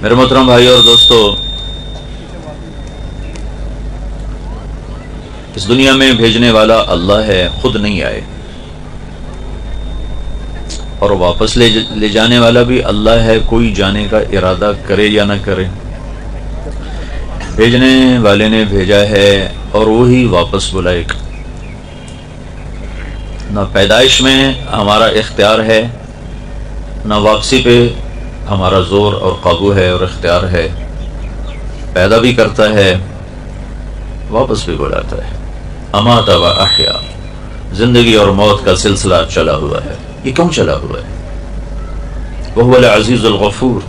میرے محترم بھائی اور دوستو، اس دنیا میں بھیجنے والا اللہ ہے، خود نہیں آئے، اور واپس لے جانے والا بھی اللہ ہے، کوئی جانے کا ارادہ کرے یا نہ کرے۔ بھیجنے والے نے بھیجا ہے اور وہی واپس بلائے گا۔ نہ پیدائش میں ہمارا اختیار ہے، نہ واپسی پہ ہمارا زور اور قابو ہے اور اختیار ہے۔ پیدا بھی کرتا ہے، واپس بھی بلاتا ہے۔ امات و احیا، زندگی اور موت کا سلسلہ چلا ہوا ہے۔ یہ کیوں چلا ہوا ہے؟ وہو العزیز الغفور،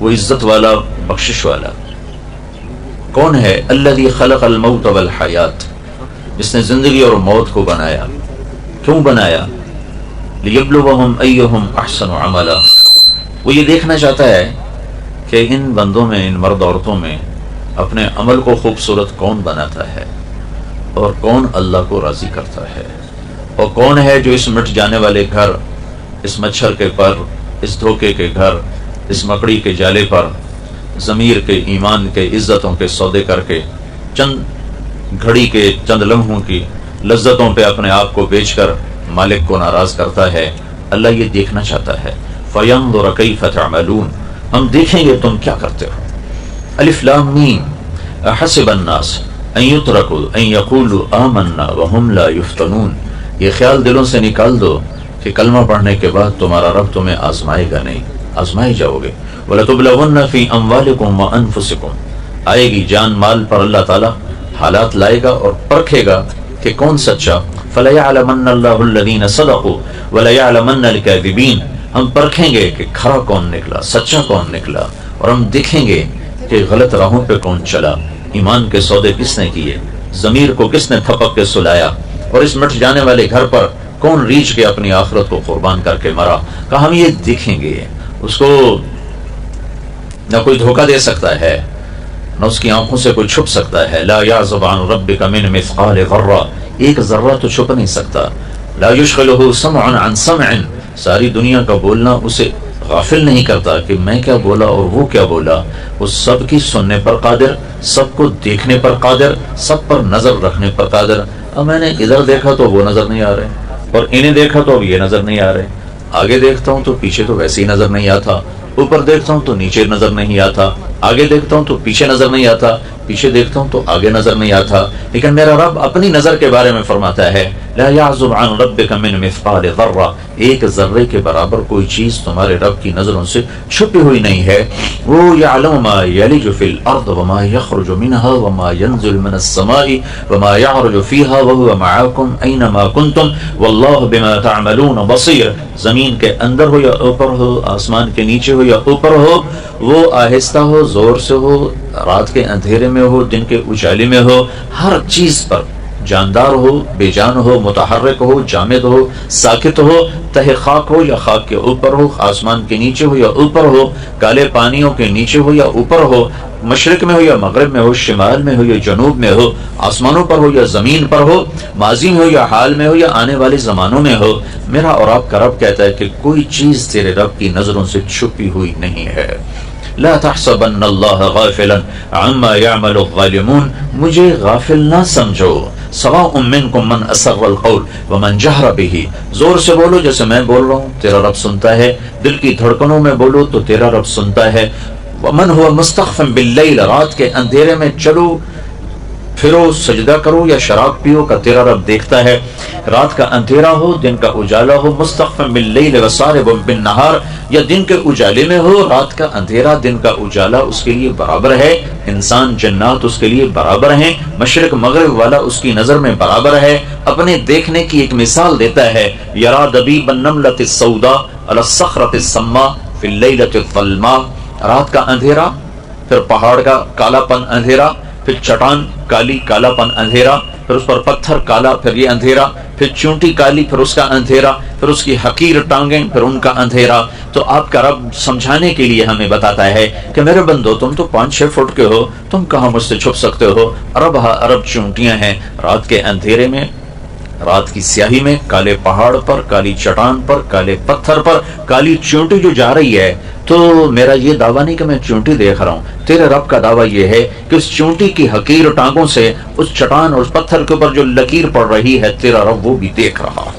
وہ عزت والا، بخشش والا۔ کون ہے؟ الذی خلق الموت والحیات، جس نے زندگی اور موت کو بنایا۔ کیوں بنایا؟ لیبلوہم ایہم احسن عملا، وہ یہ دیکھنا چاہتا ہے کہ ان بندوں میں، ان مرد عورتوں میں اپنے عمل کو خوبصورت کون بناتا ہے، اور کون اللہ کو راضی کرتا ہے، اور کون ہے جو اس مٹ جانے والے گھر، اس مچھر کے پر، اس دھوکے کے گھر، اس مکڑی کے جالے پر ضمیر کے، ایمان کے، عزتوں کے سودے کر کے چند گھڑی کے، چند لمحوں کی لذتوں پہ اپنے آپ کو بیچ کر مالک کو ناراض کرتا ہے۔ اللہ یہ دیکھنا چاہتا ہے۔ فَيَنظُرَ كَيْفَ تَعْمَلُونَ، ہم دیکھیں گے تم کیا کرتے ہو۔ الف لام میم، احسب الناس ان يتركوا ان يقولوا آمنا وهم لا يفتنون، یہ خیال دلوں سے نکال دو کہ کلمہ پڑھنے کے بعد تمہارا رب تمہیں آزمائے گا نہیں، آزمائے جاؤ گے۔ وَلَتُبْلَوُنَّ فِي أَمْوَالِكُمْ وَأَنفُسِكُمْ، آئے گی جان مال پر اللہ تعالیٰ حالات لائے گا اور پرکھے گا کہ کون سچا۔ فَلَيَعْلَمَنَّ اللَّهُ الَّذِينَ صَدَقُوا وَلَيَعْلَمَنَّ الْكَاذِبِينَ، ہم پرکھیں گے کہ کھرا کون نکلا، سچا کون نکلا، اور ہم دیکھیں گے کہ غلط راہوں پہ کون چلا، ایمان کے سودے کس نے کیے، ضمیر کو کس نے تھپک کے سلایا، اور اس مٹ جانے والے گھر پر کون ریچھ کے اپنی آخرت کو قربان کر کے مرا۔ کہا ہم یہ دیکھیں گے۔ اس کو نہ کوئی دھوکہ دے سکتا ہے، نہ اس کی آنکھوں سے کوئی چھپ سکتا ہے۔ لا یعزب عن ربک من مثقال ذرہ، ایک ذرہ تو چھپ نہیں سکتا۔ لا یشغلہ سمع عن سمع، ساری دنیا کا بولنا اسے غافل نہیں کرتا کہ میں کیا بولا اور وہ کیا بولا۔ وہ سب کی سننے پر قادر، سب کو دیکھنے پر قادر، سب پر نظر رکھنے پر قادر۔ اب میں نے ادھر دیکھا تو وہ نظر نہیں آ رہے، اور انہیں دیکھا تو اب یہ نظر نہیں آ رہے، آگے دیکھتا ہوں تو پیچھے تو ویسے ہی نظر نہیں آتا، اوپر دیکھتا ہوں تو نیچے نظر نہیں آتا، آگے دیکھتا ہوں تو پیچھے نظر نہیں آتا، پیچھے دیکھتا ہوں تو آگے نظر نہیں آتا۔ لیکن میرا رب اپنی نظر کے بارے میں فرماتا ہے لا یعزب عن ربک من مثقال ذرہ، ایک ذرے کے برابر کوئی چیز تمہارے رب کی نظروں سے چھپی ہوئی نہیں ہے۔ وہ یعلم ما یلج فی الارض وما یخرج منها وما ینزل من السماء وما یعرج فیها وهو معاکم اینما کنتم واللہ بما تعملون بصیر، زمین کے اندر ہو یا اوپر ہو، آسمان کے نیچے ہو یا اوپر ہو، وہ آہستہ ہو، زور سے ہو، رات کے اندھیرے میں ہو، دن کے اجالے میں ہو، ہر چیز پر جاندار ہو، بے جان ہو، متحرک ہو، جامد ہو، ساکت ہو، تہ خاک ہو یا خاک کے اوپر ہو، آسمان کے نیچے ہو یا اوپر ہو، کالے پانیوں کے نیچے ہو یا اوپر ہو، مشرق میں ہو یا مغرب میں ہو، شمال میں ہو یا جنوب میں ہو، آسمانوں پر ہو یا زمین پر ہو، ماضی میں ہو یا حال میں ہو یا آنے والے زمانوں میں ہو، میرا اور آپ کا رب کہتا ہے کہ کوئی چیز تیرے رب کی نظروں سے چھپی ہوئی نہیں ہے۔ لا تحسبن اللہ غافلا عما يعمل الظالمون، مجھے غافل نہ سمجھو۔ سواء منکم من اسر القول ومن جہر به، زور سے بولو جیسے میں بول رہا ہوں، تیرا رب سنتا ہے، دل کی دھڑکنوں میں بولو تو تیرا رب سنتا ہے۔ ومن هو مستخف باللیل، رات کے اندھیرے میں چلو پھرو، سجدہ کرو یا شراب پیو کا تیرا رب دیکھتا ہے۔ رات کا اندھیرا ہو، دن کا اجالا ہو، مستخف باللیل وسارب بالنہار، یا دن کے اجالے میں ہو، رات کا اندھیرا، دن کا اجالا اس کے لیے برابر ہے۔ انسان جنات اس کے لیے برابر ہیں، مشرق مغرب والا اس کی نظر میں برابر ہے۔ اپنے دیکھنے کی ایک مثال دیتا ہے، یرا دبیب النملۃ السوداء علی الصخرۃ السماء فی اللیلۃ الظلماء، رات کا اندھیرا، پھر پہاڑ کا کالا پن اندھیرا، پھر چٹان کالی، کالا پن اندھیرا، پھر اس پر پتھر کالا، پھر یہ اندھیرا، پھر چونٹی کالی، پھر اس کا اندھیرا، پھر اس کی حقیر ٹانگیں، پھر ان کا اندھیرا۔ تو آپ کا رب سمجھانے کے لیے ہمیں بتاتا ہے کہ میرے بندو، تم تو 5-6 فٹ کے ہو، تم کہاں مجھ سے چھپ سکتے ہو؟ ارب ہا ارب چونٹیاں ہیں، رات کے اندھیرے میں رات کی سیاہی میں کالے پہاڑ پر، کالی چٹان پر، کالے پتھر پر کالی چونٹی جو جا رہی ہے، تو میرا یہ دعویٰ نہیں کہ میں چونٹی دیکھ رہا ہوں، تیرے رب کا دعویٰ یہ ہے کہ اس چونٹی کی حقیر ٹانگوں سے اس چٹان اور اس پتھر کے اوپر جو لکیر پڑ رہی ہے، تیرا رب وہ بھی دیکھ رہا.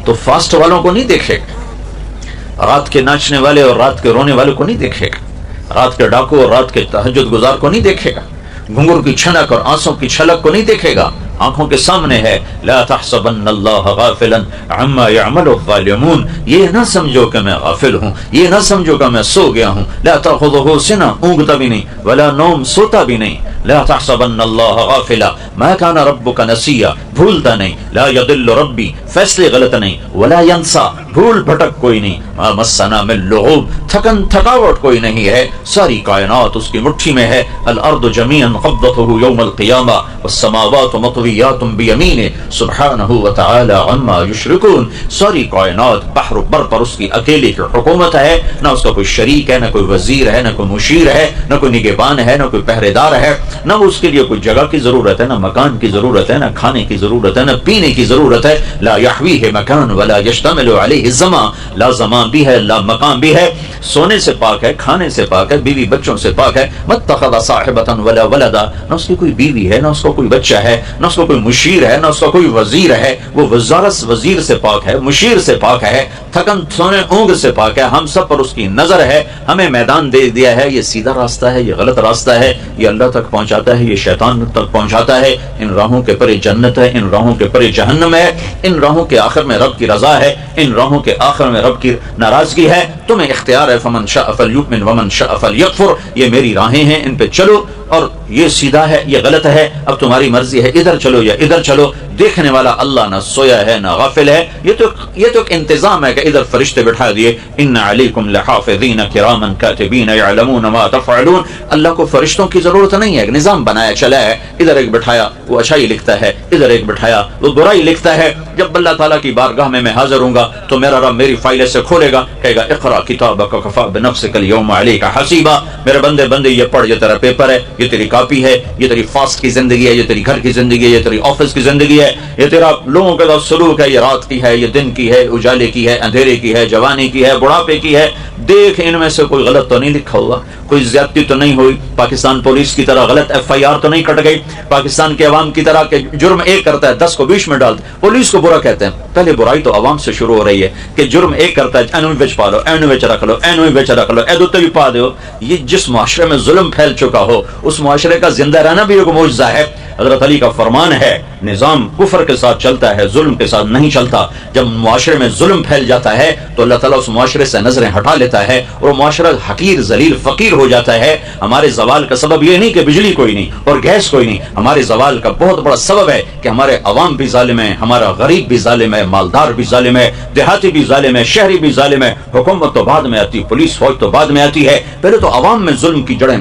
تو فاسٹ والوں کو نہیں دیکھے گا، رات کے ناچنے والے اور رات کے رونے والے کو نہیں دیکھے گا، رات کے ڈاکو اور رات کے تہجد گزار کو نہیں دیکھے گا، گھنگرو کی چھنک اور آنسوں کی چھلک کو نہیں دیکھے گا. آنکھوں کے سامنے ہے. لا تحسبن اللہ غافلا عما يعمل الظالمون، یہ نہ سمجھو کہ میں غافل ہوں، یہ نہ سمجھو کہ میں سو گیا ہوں. لا تأخذه سنة، اونگتا بھی نہیں، ولا نوم، سوتا بھی نہیں. لا تحسبن اللہ غافلا ما كان ربك نسیا، بھولتا نہیں. لا يضل ربی، فیصلے غلط نہیں. ولا ينسى، بھول بھٹک کوئی نہیں. ما مسنا من لغوب، تھکن تھکاوٹ کوئی نہیں ہے. ساری کائنات اس کی مٹھی میں ہے. الارض جميعا قبضته يوم القيامة والسماوات مطویات بیمینہ سبحانہ وتعالی عما یشرکون. ساری کائنات بحر و بر پر اس کی اکیلے کی حکومت ہے، نہ اس کا کوئی شریک ہے، نہ کوئی وزیر ہے، نہ کوئی مشیر ہے، نہ کوئی نگہبان ہے، نہ کوئی پہرے دار ہے، نہ اس کے لیے کوئی جگہ کی ضرورت ہے، نہ مکان کی ضرورت ہے، نہ کھانے کی ضرورت ہے، نہ پینے کی ضرورت ہے. لا یحویہ مکان ولا یشتمل علیہ الزمان، لا زمان بھی ہے، لا مکان بھی ہے. سونے سے پاک ہے، کھانے سے پاک ہے، بیوی بچوں سے پاک ہے. متخذ صاحبۃ ولا ولدا، نہ اس کی کوئی بیوی ہے، نہ اس کو کوئی بچہ ہے، نہ اس کو کوئی مشیر ہے، نہ اس کا کوئی وزیر ہے. وہ وزارت وزیر سے پاک ہے، مشیر سے پاک ہے، تھکن سونے اونگ سے پاک ہے. ہم سب پر اس کی نظر ہے. ہمیں میدان دے دیا ہے، یہ سیدھا راستہ ہے، یہ غلط راستہ ہے، یہ اللہ تک پہنچاتا ہے، یہ شیطان تک پہنچاتا ہے. ان راہوں کے پرے جنت ہے، ان راہوں کے پرے جہنم ہے. ان راہوں کے آخر میں رب کی رضا ہے، ان راہوں کے آخر میں رب کی ناراضگی ہے. تمہیں اختیار ہے. فمن شاء فلیؤمن ومن شاء فلیکفر. یہ میری راہیں ہیں، ان پہ چلو. اور یہ سیدھا ہے، یہ غلط ہے، اب تمہاری مرضی ہے، ادھر چلو یا ادھر چلو. دیکھنے والا اللہ نہ سویا ہے نہ غافل ہے. یہ تو ایک انتظام ہے کہ ادھر فرشتے بٹھا دیے. ان علیکم لحافظین کراما کاتبین یعلمون ما تفعلون. اللہ کو فرشتوں کی ضرورت نہیں ہے، ایک نظام بنایا چلا ہے. ادھر ایک بٹھایا وہ اچھائی لکھتا ہے، ادھر ایک بٹھایا وہ برائی لکھتا ہے. جب اللہ تعالیٰ کی بارگاہ میں حاضر ہوں گا تو میرا رب میری فائل سے کھولے گا، کہے گا اقرا کتابک کفی بنفسک اليوم علیک حسیبا. میرے بندے یہ پڑھ، یہ تیرا پیپر ہے، یہ تیری کاپی ہے، یہ تیری فاسٹ کی زندگی ہے، یہ تیری گھر کی زندگی ہے، یہ تیری آفس کی زندگی ہے، یہ تیرا لوگوں کے ساتھ سلوک ہے، یہ رات کی ہے، یہ دن کی ہے، اجالے کی ہے، اندھیرے کی ہے، جوانی کی ہے، بڑھاپے کی ہے. دیکھ ان میں سے کوئی غلط تو نہیں لکھا ہوا، کوئی زیادتی تو نہیں ہوئی، پاکستان پولیس کی طرح غلط FIR تو نہیں کٹ گئی، پاکستان کے عوام کی طرح کہ جرم ایک کرتا ہے 10 کو 20 میں ڈالتے. پولیس کو برا کہتے ہیں. پہلے برائی تو عوام سے شروع ہو رہی ہے کہ جرم ایک کرتا ہے، اینو وچ پا لو، اینو وچ رکھ لو، اینو وچ رکھ لو، ایدو تے بھی پا دیو. یہ جس معاشرے میں ظلم پھیل چکا ہو اس معاشرے کا زندہ رہنا بھی ایک معجزہ ہے. حضرت علی کا فرمان ہے، نظام کفر کے ساتھ چلتا ہے، ظلم کے ساتھ نہیں چلتا. جب معاشرے میں ظلم پھیل جاتا ہے تو اللہ تعالیٰ اس معاشرے سے نظریں ہٹا لیتا ہے اور معاشرہ حقیر ذلیل فقیر ہو جاتا ہے. ہمارے زوال کا سبب یہ نہیں کہ بجلی کوئی نہیں اور گیس کوئی نہیں، ہمارے زوال کا بہت بڑا سبب ہے کہ ہمارے عوام بھی ظالم ہے، ہمارا غریب بھی ظالم ہے، مالدار بھی ظالم ہے، دیہاتی بھی ظالم ہے، شہری بھی ظالم ہے. حکومت تو بعد میں آتی، پولیس فوج تو بعد میں آتی ہے. پہلے تو عوام میں ظلم کی جڑیں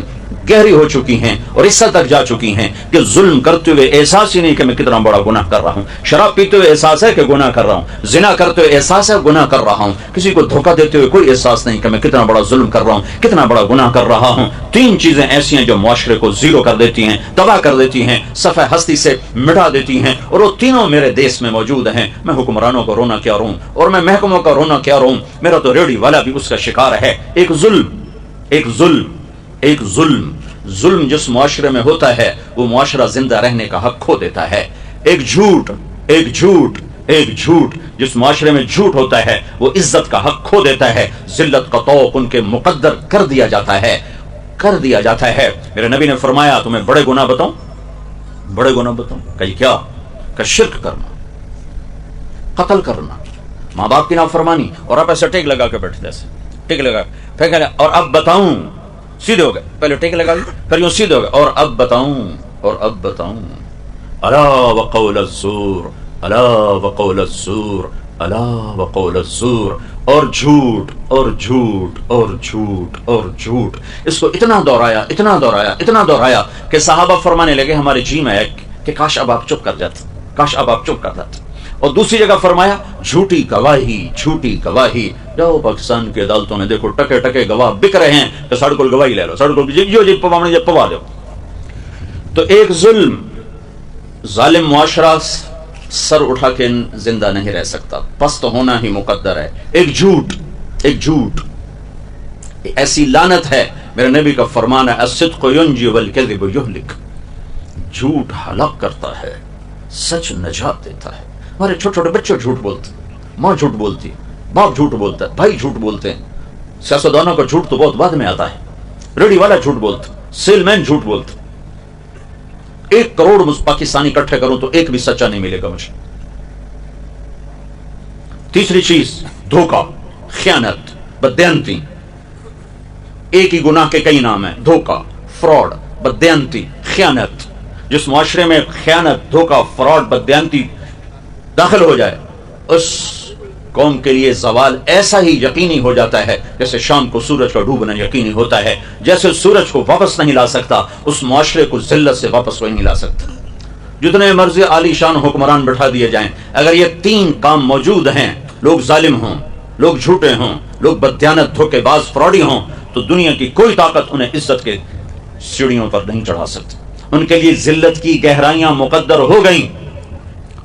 گہری ہو چکی ہیں اور اس حد تک جا چکی ہیں کہ ظلم کرتے ہوئے احساس ہی نہیں کہ میں کتنا بڑا گناہ کر رہا ہوں. شراب پیتے ہوئے احساس ہے کہ گناہ کر رہا ہوں، زنا کرتے ہوئے احساس ہے گناہ کر رہا ہوں، کسی کو دھوکہ دیتے ہوئے کوئی احساس نہیں کہ میں کتنا بڑا ظلم کر رہا ہوں، کتنا بڑا گناہ کر رہا ہوں. 3 چیزیں ایسی ہیں جو معاشرے کو زیرو کر دیتی ہیں، تباہ کر دیتی ہیں، صفحہ ہستی سے مٹا دیتی ہیں، اور وہ تینوں میرے دیش میں موجود ہیں. میں حکمرانوں کو رونا کیا روں اور میں محکموں کا رونا کیا روں، میرا تو ریڑھی والا بھی اس کا شکار ہے. ایک ظلم جس معاشرے میں ہوتا ہے وہ معاشرہ زندہ رہنے کا حق کھو دیتا ہے. ایک جھوٹ جس معاشرے میں جھوٹ ہوتا ہے وہ عزت کا حق کھو دیتا ہے. ذلت کا طوق ان کے مقدر کر دیا جاتا ہے. میرے نبی نے فرمایا تمہیں بڑے گناہ بتاؤں. کہ کیا؟ کہ شرک کرنا، قتل کرنا، ماں باپ کی نافرمانی. اور آپ ایسے ٹیک لگا کے بیٹھتے، ایسے ٹیک لگا پھر اور اب بتاؤں. سیدھے ہو گئے، پہلے ٹیک لگا لی، پھر یوں سیدھے ہو گئے. اور اب بتاؤں. الا وقول الزور. اور جھوٹ. اس کو اتنا دہرایا کہ صحابہ فرمانے لگے ہمارے جی میں ہے کہ کاش اب آپ چپ کر جاتے. اور دوسری جگہ فرمایا جھوٹی گواہی. جاؤ پاکستان کی عدالتوں میں دیکھو ٹکے گواہ بک رہے ہیں کہ ساڑھے کو گواہی لے لو، ساڑھے کو جی پوا دو. تو ایک ظالم معاشرہ سر اٹھا کے زندہ نہیں رہ سکتا، پست ہونا ہی مقدر ہے۔ ایک جھوٹ ایسی لعنت ہے، میرے نبی کا فرمان ہے الصدق ینجی والکذب یہلک، جھوٹ ہلاک کرتا ہے، سچ نجات دیتا ہے۔ ہمارے چھوٹے چھوٹے بچے جھوٹ بولتے، ماں جھوٹ بولتی، باپ جھوٹ بولتا ہے، بھائی جھوٹ بولتے ہیں۔ سیاستدانوں کا جھوٹ تو بہت بعد میں آتا ہے، ریڑھی والا جھوٹ بولتا، سیل مین جھوٹ بولتا۔ 1 کروڑ پاکستانی اکٹھے کروں تو ایک بھی سچا نہیں ملے گا مجھے۔ تیسری چیز دھوکہ، خیانت، بددیانتی۔ ایک ہی گناہ کے کئی نام ہیں، دھوکہ، فراڈ، بددیانتی، خیانت۔ جس معاشرے میں خیانت، دھوکہ، فراڈ، بددیانتی داخل ہو جائے، اس قوم کے لیے زوال ایسا ہی یقینی ہو جاتا ہے جیسے شام کو سورج کا ڈوبنا یقینی ہوتا ہے۔ جیسے سورج کو واپس نہیں لا سکتا، اس معاشرے کو ذلت سے واپس کوئی نہیں لا سکتا۔ جتنے مرضی عالی شان حکمران بٹھا دیے جائیں، اگر یہ 3 کام موجود ہیں، لوگ ظالم ہوں، لوگ جھوٹے ہوں، لوگ بددیانت، دھوکے باز، فراڈی ہوں، تو دنیا کی کوئی طاقت انہیں عزت کے سیڑھیوں پر نہیں چڑھا سکتی۔ ان کے لیے ذلت کی گہرائیاں مقدر ہو گئیں۔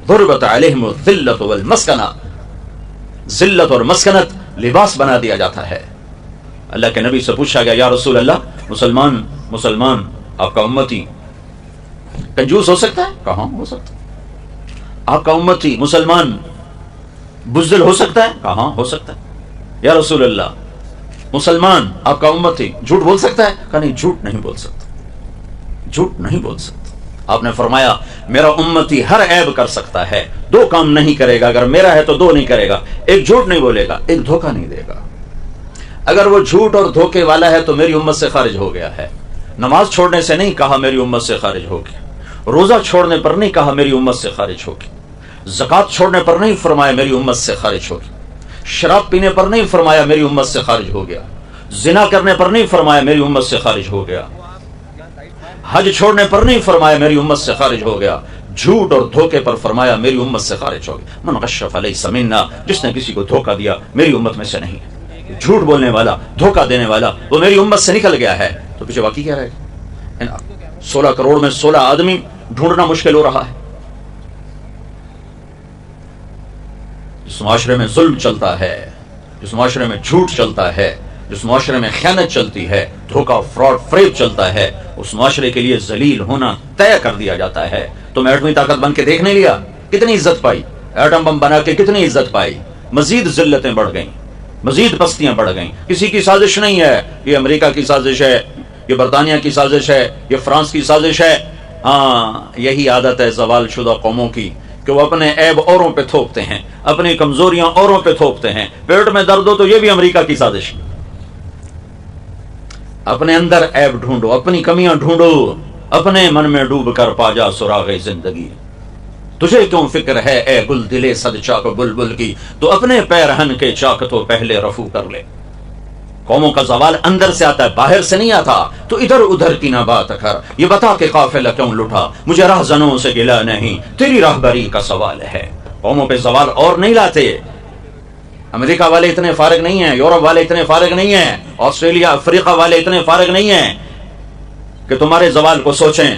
ضربت علیہم الذلۃ والمسکنہ، ذلت اور مسکنت لباس بنا دیا جاتا ہے۔ اللہ کے نبی سے پوچھا گیا، یا رسول اللہ، مسلمان آپ کا امتی کنجوس ہو سکتا ہے؟ کہاں ہو سکتا ہے؟ آپ کا امتی مسلمان بزدل ہو سکتا ہے؟ کہاں ہو سکتا ہے؟ یا رسول اللہ، مسلمان آپ کا امتی جھوٹ بول سکتا ہے؟ کہا نہیں، جھوٹ نہیں بول سکتا، جھوٹ نہیں بول سکتا۔ آپ نے فرمایا میرا امتی ہر عیب کر سکتا ہے، 2 کام نہیں کرے گا، اگر میرا ہے تو 2 نہیں کرے گا، ایک جھوٹ نہیں بولے گا، ایک دھوکہ نہیں دے گا۔ اگر وہ جھوٹ اور دھوکے والا ہے تو میری امت سے خارج ہو گیا ہے۔ نماز چھوڑنے سے نہیں کہا میری امت سے خارج ہو گیا، روزہ چھوڑنے پر نہیں کہا میری امت سے خارج ہو گیا، زکوٰۃ چھوڑنے پر نہیں فرمایا میری امت سے خارج ہو گیا، شراب پینے پر نہیں فرمایا میری امت سے خارج ہو گیا، زنا کرنے پر نہیں فرمایا میری امت سے خارج ہو گیا، حج چھوڑنے پر نہیں فرمایا میری امت سے خارج ہو گیا، جھوٹ اور دھوکے پر فرمایا میری امت سے خارج ہو گیا۔ من غش فلیس منا، جس نے کسی کو دھوکہ دیا میری امت میں سے نہیں ہے۔ جھوٹ بولنے والا، دھوکہ دینے والا، وہ میری امت سے نکل گیا ہے۔ تو پیچھے باقی کیا رہے گا؟ 16 کروڑ میں 16 آدمی ڈھونڈنا مشکل ہو رہا ہے۔ جس معاشرے میں ظلم چلتا ہے، جس معاشرے میں جھوٹ چلتا ہے، جس معاشرے میں خیانت چلتی ہے، دھوکہ، فراڈ، فریب چلتا ہے، اس معاشرے کے لیے ذلیل ہونا طے کر دیا جاتا ہے۔ تم ایٹمی طاقت بن کے دیکھ نہیں لیا کتنی عزت پائی، ایٹم بم بنا کے کتنی عزت پائی، مزید ذلتیں بڑھ گئیں، مزید پستیاں بڑھ گئیں۔ کسی کی سازش نہیں ہے، یہ امریکہ کی سازش ہے، یہ برطانیہ کی سازش ہے، یہ فرانس کی سازش ہے۔ ہاں، یہی عادت ہے زوال شدہ قوموں کی کہ وہ اپنے عیب اوروں پہ تھوپتے ہیں، اپنی کمزوریاں اوروں پہ تھوپتے ہیں۔ پیٹ میں درد ہو تو یہ بھی امریکہ کی سازش۔ اپنے اندر عیب ڈھونڈو، اپنی کمیاں ڈھونڈو، اپنے من میں ڈوب کر پا جا سراغ زندگی۔ تجھے کیوں فکر ہے اے گل دلے صد چاک بلبل کی، تو اپنے پیرہن کے چاک تو پہلے رفو کر لے۔ قوموں کا زوال اندر سے آتا ہے، باہر سے نہیں آتا۔ تو ادھر ادھر کی نہ بات کر، یہ بتا کہ قافلہ کیوں لٹا، مجھے راہزنوں سے گلہ نہیں، تیری راہبری کا سوال ہے۔ قوموں پہ زوال اور نہیں لاتے۔ امریکہ والے اتنے فارغ نہیں ہیں، یورپ والے اتنے فارغ نہیں ہیں، آسٹریلیا، افریقہ والے اتنے فارغ نہیں ہیں کہ تمہارے زوال کو سوچیں۔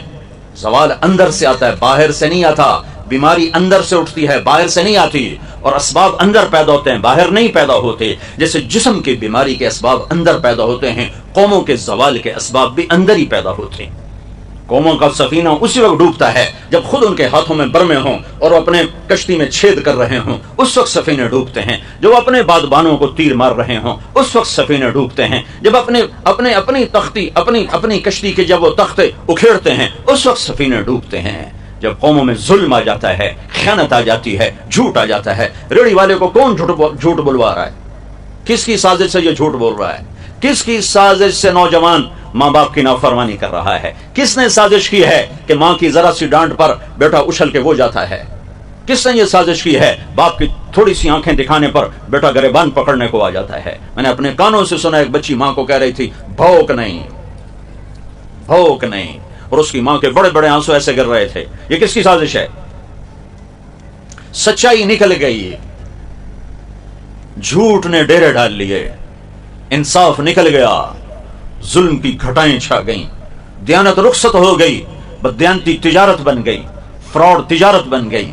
زوال اندر سے آتا ہے، باہر سے نہیں آتا۔ بیماری اندر سے اٹھتی ہے، باہر سے نہیں آتی، اور اسباب اندر پیدا ہوتے ہیں، باہر نہیں پیدا ہوتے۔ جیسے جسم کی بیماری کے اسباب اندر پیدا ہوتے ہیں، قوموں کے زوال کے اسباب بھی اندر ہی پیدا ہوتے ہیں۔ قوموں کا سفینہ اسی وقت ڈوبتا ہے جب خود ان کے ہاتھوں میں برمے ہوں اور اپنے کشتی میں چھید کر رہے ہوں، اس وقت سفینے ڈوبتے ہیں۔ جب اپنے بادبانوں کو تیر مار رہے ہوں، اس وقت سفینے ڈوبتے ہیں۔ جب اپنی کشتی کے جب وہ تختے اکھیڑتے ہیں، اس وقت سفینے ڈوبتے ہیں۔ جب قوموں میں ظلم آ جاتا ہے، خیانت آ جاتی ہے، جھوٹ آ جاتا ہے۔ ریڑھی والے کو کون جھوٹ بلوا رہا ہے؟ کس کی سازش سے یہ جھوٹ بول رہا ہے؟ کس کی سازش سے نوجوان ماں باپ کی نافرمانی کر رہا ہے؟ کس نے سازش کی ہے کہ ماں کی ذرا سی ڈانٹ پر بیٹا اچھل کے وہ جاتا ہے؟ کس نے یہ سازش کی ہے باپ کی تھوڑی سی آنکھیں دکھانے پر بیٹا گریبان پکڑنے کو آ جاتا ہے؟ میں نے اپنے کانوں سے سنا، ایک بچی ماں کو کہہ رہی تھی بھوک نہیں، بھوک نہیں، اور اس کی ماں کے بڑے بڑے آنسو ایسے گر رہے تھے۔ یہ کس کی سازش ہے؟ سچائی نکل گئی، جھوٹ نے ڈیرے ڈال لیے، انصاف نکل گیا، ظلم کی گھٹائیں چھا گئیں، دیانت رخصت ہو گئی، بددیانتی تجارت بن گئی، فراڈ تجارت بن گئی،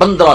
15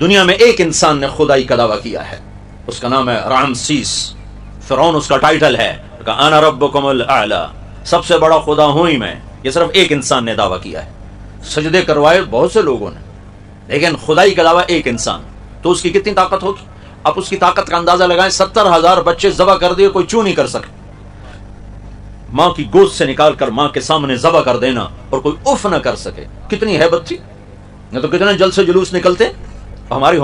دنیا میں ایک انسان نے خدائی کا دعویٰ کیا ہے، اس کا نام ہے رامسیس۔ فرعون اس کا ٹائٹل ہے، کہا انا ربکم الاعلی، سب سے بڑا خدا ہوں ہی میں۔ یہ صرف ایک انسان نے دعویٰ کیا ہے، سجدے کروائے بہت سے لوگوں نے، لیکن خدائی کا دعویٰ ایک انسان، تو اس کی کتنی طاقت ہوگی؟ اب اس کی طاقت کا اندازہ لگائیں، 70,000 بچے ذبح کر دیے، کوئی چوں نہیں کر سکے۔ ماں کی گود سے نکال کر ماں کے سامنے ذبح کر دینا اور کوئی اف نہ کر سکے، کتنی ہیبت تھی؟ نہ تو کتنے جلد سے جلوس نکلتے۔ ہماری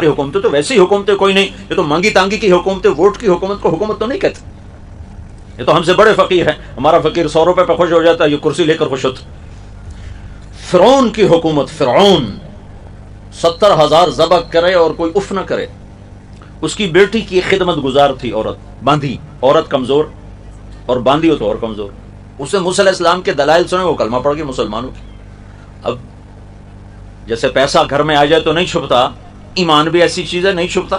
حکومتیں تو ویسی حکومتیں کوئی نہیں، یہ تو مانگی تانگی کی حکومتیں، ووٹ کی حکومت کو حکومت تو نہیں کہتے۔ یہ تو ہم سے بڑے فقیر ہیں، ہمارا فقیر 100 روپے پہ خوش ہو جاتا ہے، یہ کرسی لے کر خوش ہوتا۔ فرعون کی حکومت، فرعون 70,000 ذبح کرے اور کوئی اف نہ کرے۔ اس کی بیٹی کی خدمت گزار تھی عورت، باندھی، عورت کمزور اور باندھی ہو تو اور کمزور۔ اسے موسیٰ علیہ السلام کے دلائل سنے، وہ کلمہ پڑھ کے مسلمانوں کی۔ اب جیسے پیسہ گھر میں آ جائے تو نہیں چھپتا، ایمان بھی ایسی چیز ہے، نہیں چھپتا،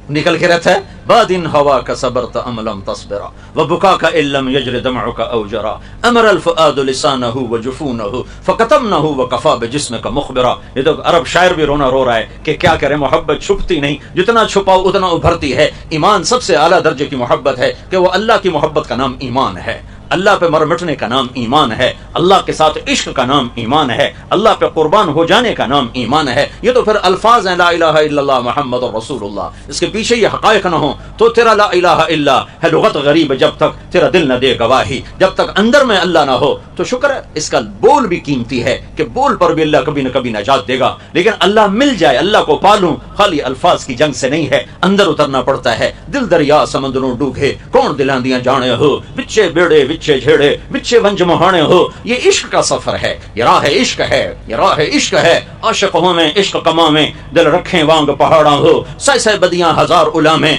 نکل کے رہتا ہے۔ بادن ہوا کا صبرت ام لم تصبرا وبكاك ان لم يجر دمعك او جرا امر الفؤاد لسانه وجفونه فكتمنه وكفى بجسمك مخبرا۔ یہ تو عرب شاعر بھی رونا رو رہا ہے کہ کیا کرے، محبت چھپتی نہیں، جتنا چھپاؤ اتنا ابھرتی ہے۔ ایمان سب سے اعلیٰ درجے کی محبت ہے کہ وہ اللہ کی محبت کا نام ایمان ہے، اللہ پہ مر مٹنے کا نام ایمان ہے، اللہ کے ساتھ عشق کا نام ایمان ہے، اللہ پہ قربان ہو جانے کا نام ایمان ہے۔ یہ تو پھر الفاظ ہیں، لا الہ الا اللہ محمد رسول اللہ، اس کے پیچھے یہ حقائق نہ ہوں تو تیرا لا الہ الا ہے لغت غریب، جب تک تیرا دل نہ دے گواہی، جب تک اندر میں اللہ نہ ہو تو شکر ہے اس کا بول بھی قیمتی ہے کہ بول پر بھی اللہ کبھی نہ کبھی نجات دے گا، لیکن اللہ مل جائے، اللہ کو پالوں، خالی الفاظ کی جنگ سے نہیں ہے، اندر اترنا پڑتا ہے۔ دل دریا سمندروں ڈوبے کون دلاندیاں جانے ہو، بچے بیڑے بچے جھیڑے بچے ونج مہانے ہو، یہ عشق کا سفر ہے، یہ راہ عشق ہے، یہ راہ عشق ہے۔ عاشق ہوں میں عشق کما میں دل رکھیں وانگ پہاڑاں ہو، سہ بدیاں ہزار علامیں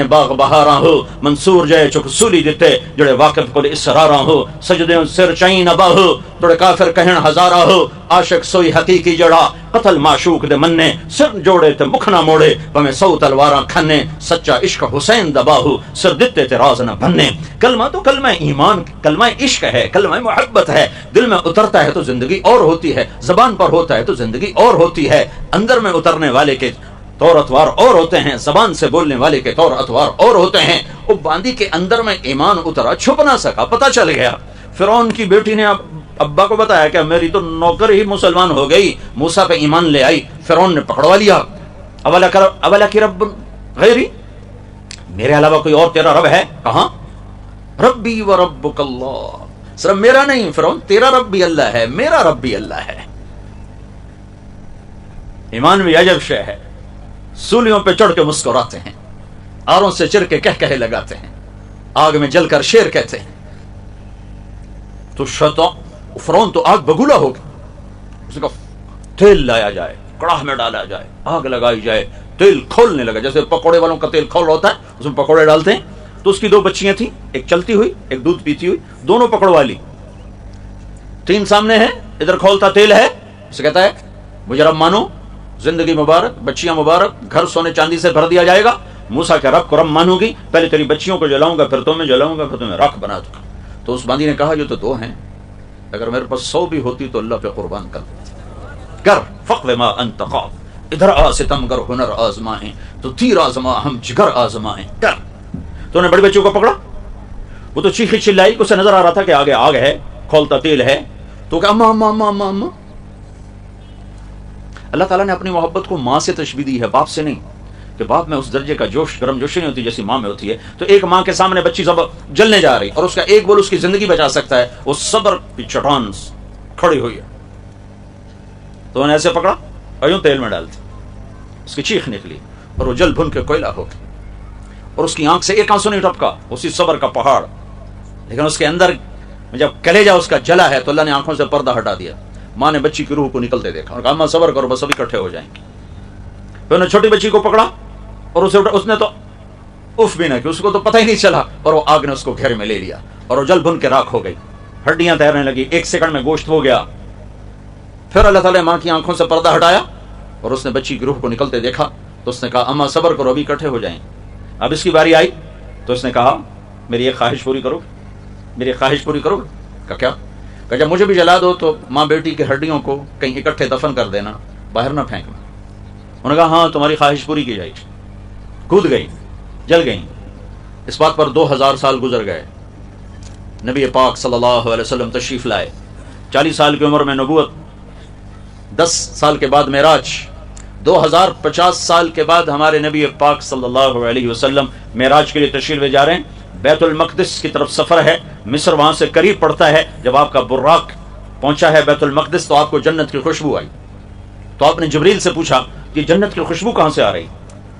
باغ بہاراں ہو، منصور جے چک سولی دتے جڑے واقف کو اسراراں ہو، سجدے سر چین ابا ہو جڑے کافر کہن ہزارا ہو، عاشق سوئی حقیقی جڑا قتل معشوق دے مننے، سر جوڑے تے مکھ نہ موڑے پمیں 100 تلواراں کھنے، سچا عشق حسین دبا ہو سر دتے تے راز نہ بننے۔ کلمہ تو کلمہ ایمان، کلمہ عشق ہے، کلمہ محبت ہے، دل میں اترتا ہے تو زندگی اور ہوتی ہے، زبان پر ہوتا ہے تو زندگی اور ہوتی ہے۔ اندر میں اترنے والے کے طور اتوار اور ہوتے ہیں، زبان سے بولنے والے کے طور اتوار اور ہوتے ہیں۔ وہ باندی کے اندر میں ایمان اترا، چھپ نہ سکا، پتہ چل گیا۔ فرعون کی بیٹی نے ابا کو بتایا کہ میری تو نوکر ہی مسلمان ہو گئی، موسیٰ پہ ایمان لے آئی۔ فرعون نے پکڑوا لیا، اولا کی رب غیری، میرے علاوہ کوئی اور تیرا رب ہے؟ کہاں؟ ربی و ربک اللہ، صرف میرا نہیں فرعون، تیرا رب بھی اللہ ہے، میرا رب بھی اللہ ہے۔ ایمان بھی عجب شے ہے، سولیوں پہ چڑھ کے مسکراتے ہیں، آروں سے چر کے کہے لگاتے ہیں، آگ میں جل کر شیر کہتے ہیں۔ تو شیطان فرعون تو آگ بگولا ہو گیا، اس کا تیل لایا جائے، کڑاہ میں ڈالا جائے، آگ لگائی جائے، تیل کھولنے لگا، جیسے پکوڑے والوں کا تیل کھول ہوتا ہے اس میں پکوڑے ڈالتے ہیں۔ تو اس کی 2 بچیاں تھیں، ایک چلتی ہوئی ایک دودھ پیتی ہوئی، دونوں پکڑوا لی۔ 3 سامنے ہیں، ادھر کھولتا تیل ہے، اسے کہتا ہے مجھے رب مانو، زندگی مبارک، بچیاں مبارک، گھر سونے چاندی سے بھر دیا جائے گا، موسیٰ کے رب کو رب مانوں گی، پہلے تیری بچیوں کو جلاؤں گا، پھر تمہیں جلاؤں گا، پھر تمہیں راکھ بنا دوں گا۔ تو اس باندی نے کہا یہ تو 2 ہیں، اگر میرے پاس 100 بھی ہوتی تو اللہ پہ قربان کر فقو ما انت قاف، ادھر آ ستم گر ہنر آزمائیں تو تیر آزما ہم جگر آزمائیں کر۔ تو انہیں بڑی بچیوں کو پکڑا، وہ تو چیخی چلائی، اسے نظر آ رہا تھا کہ آگے آگ ہے، کھولتا تیل ہے، تو کہ اما اما اما اما اما۔ اللہ تعالیٰ نے اپنی محبت کو ماں سے تشبیہ دی ہے، باپ سے نہیں، کہ باپ میں اس درجے کا جوش گرم جوشی نہیں ہوتی جیسی ماں میں ہوتی ہے۔ تو ایک ماں کے سامنے بچی جلنے جا رہی اور اس کا ایک بول اس کی زندگی بچا سکتا ہے، وہ صبر کی چٹان کھڑی ہوئی ہے۔ تو انہیں ایسے پکڑا اور یوں تیل میں ڈال دی، اس کی چیخ نکلی اور وہ جل بھن کے کوئلہ ہو گئی، اور اس کی آنکھ سے ایک آنسو نہیں ٹپکا، اسی صبر کا پہاڑ، لیکن اس کے اندر جب کلیجہ اس کا جلا ہے تو اللہ نے آنکھوں سے پردہ ہٹا دیا۔ ماں نے بچی کی روح کو نکلتے دیکھا اور کہا اماں صبر کرو، بس ابھی اکٹھے ہو جائیں گے۔ پھر انہوں نے چھوٹی بچی کو پکڑا اور اس نے تو اف بھی نہ کی، اس کو تو پتہ ہی نہیں چلا، اور وہ آگ نے اس کو گھیر میں لے لیا اور وہ جل بھن کے راکھ ہو گئی، ہڈیاں تیرنے لگی، 1 سیکنڈ میں گوشت ہو گیا۔ پھر اللہ تعالیٰ نے ماں کی آنکھوں سے پردہ ہٹایا اور اس نے بچی کی روح کو نکلتے دیکھا تو اس نے کہا اماں صبر کرو، ابھی اکٹھے ہو جائیں۔ اب اس کی باری آئی تو اس نے کہا میری ایک خواہش پوری کرو، میری خواہش پوری کرو۔ کہا کیا؟ کہ جب مجھے بھی جلا دو تو ماں بیٹی کی ہڈیوں کو کہیں اکٹھے دفن کر دینا، باہر نہ پھینکنا۔ انہوں نے کہا ہاں تمہاری خواہش پوری کی جائے گی۔ کود گئی، جل گئیں۔ اس بات پر 2000 سال گزر گئے، نبی پاک صلی اللہ علیہ وسلم تشریف لائے، 40 سال کی عمر میں نبوت، 10 سال کے بعد معراج، 2050 سال کے بعد ہمارے نبی پاک صلی اللہ علیہ وسلم معراج کے لیے تشریف لے جا رہے ہیں۔ بیت المقدس کی طرف سفر ہے، مصر وہاں سے قریب پڑتا ہے۔ جب آپ کا براق پہنچا ہے بیت المقدس تو آپ کو جنت کی خوشبو آئی، تو آپ نے جبریل سے پوچھا کہ جنت کی خوشبو کہاں سے آ رہی؟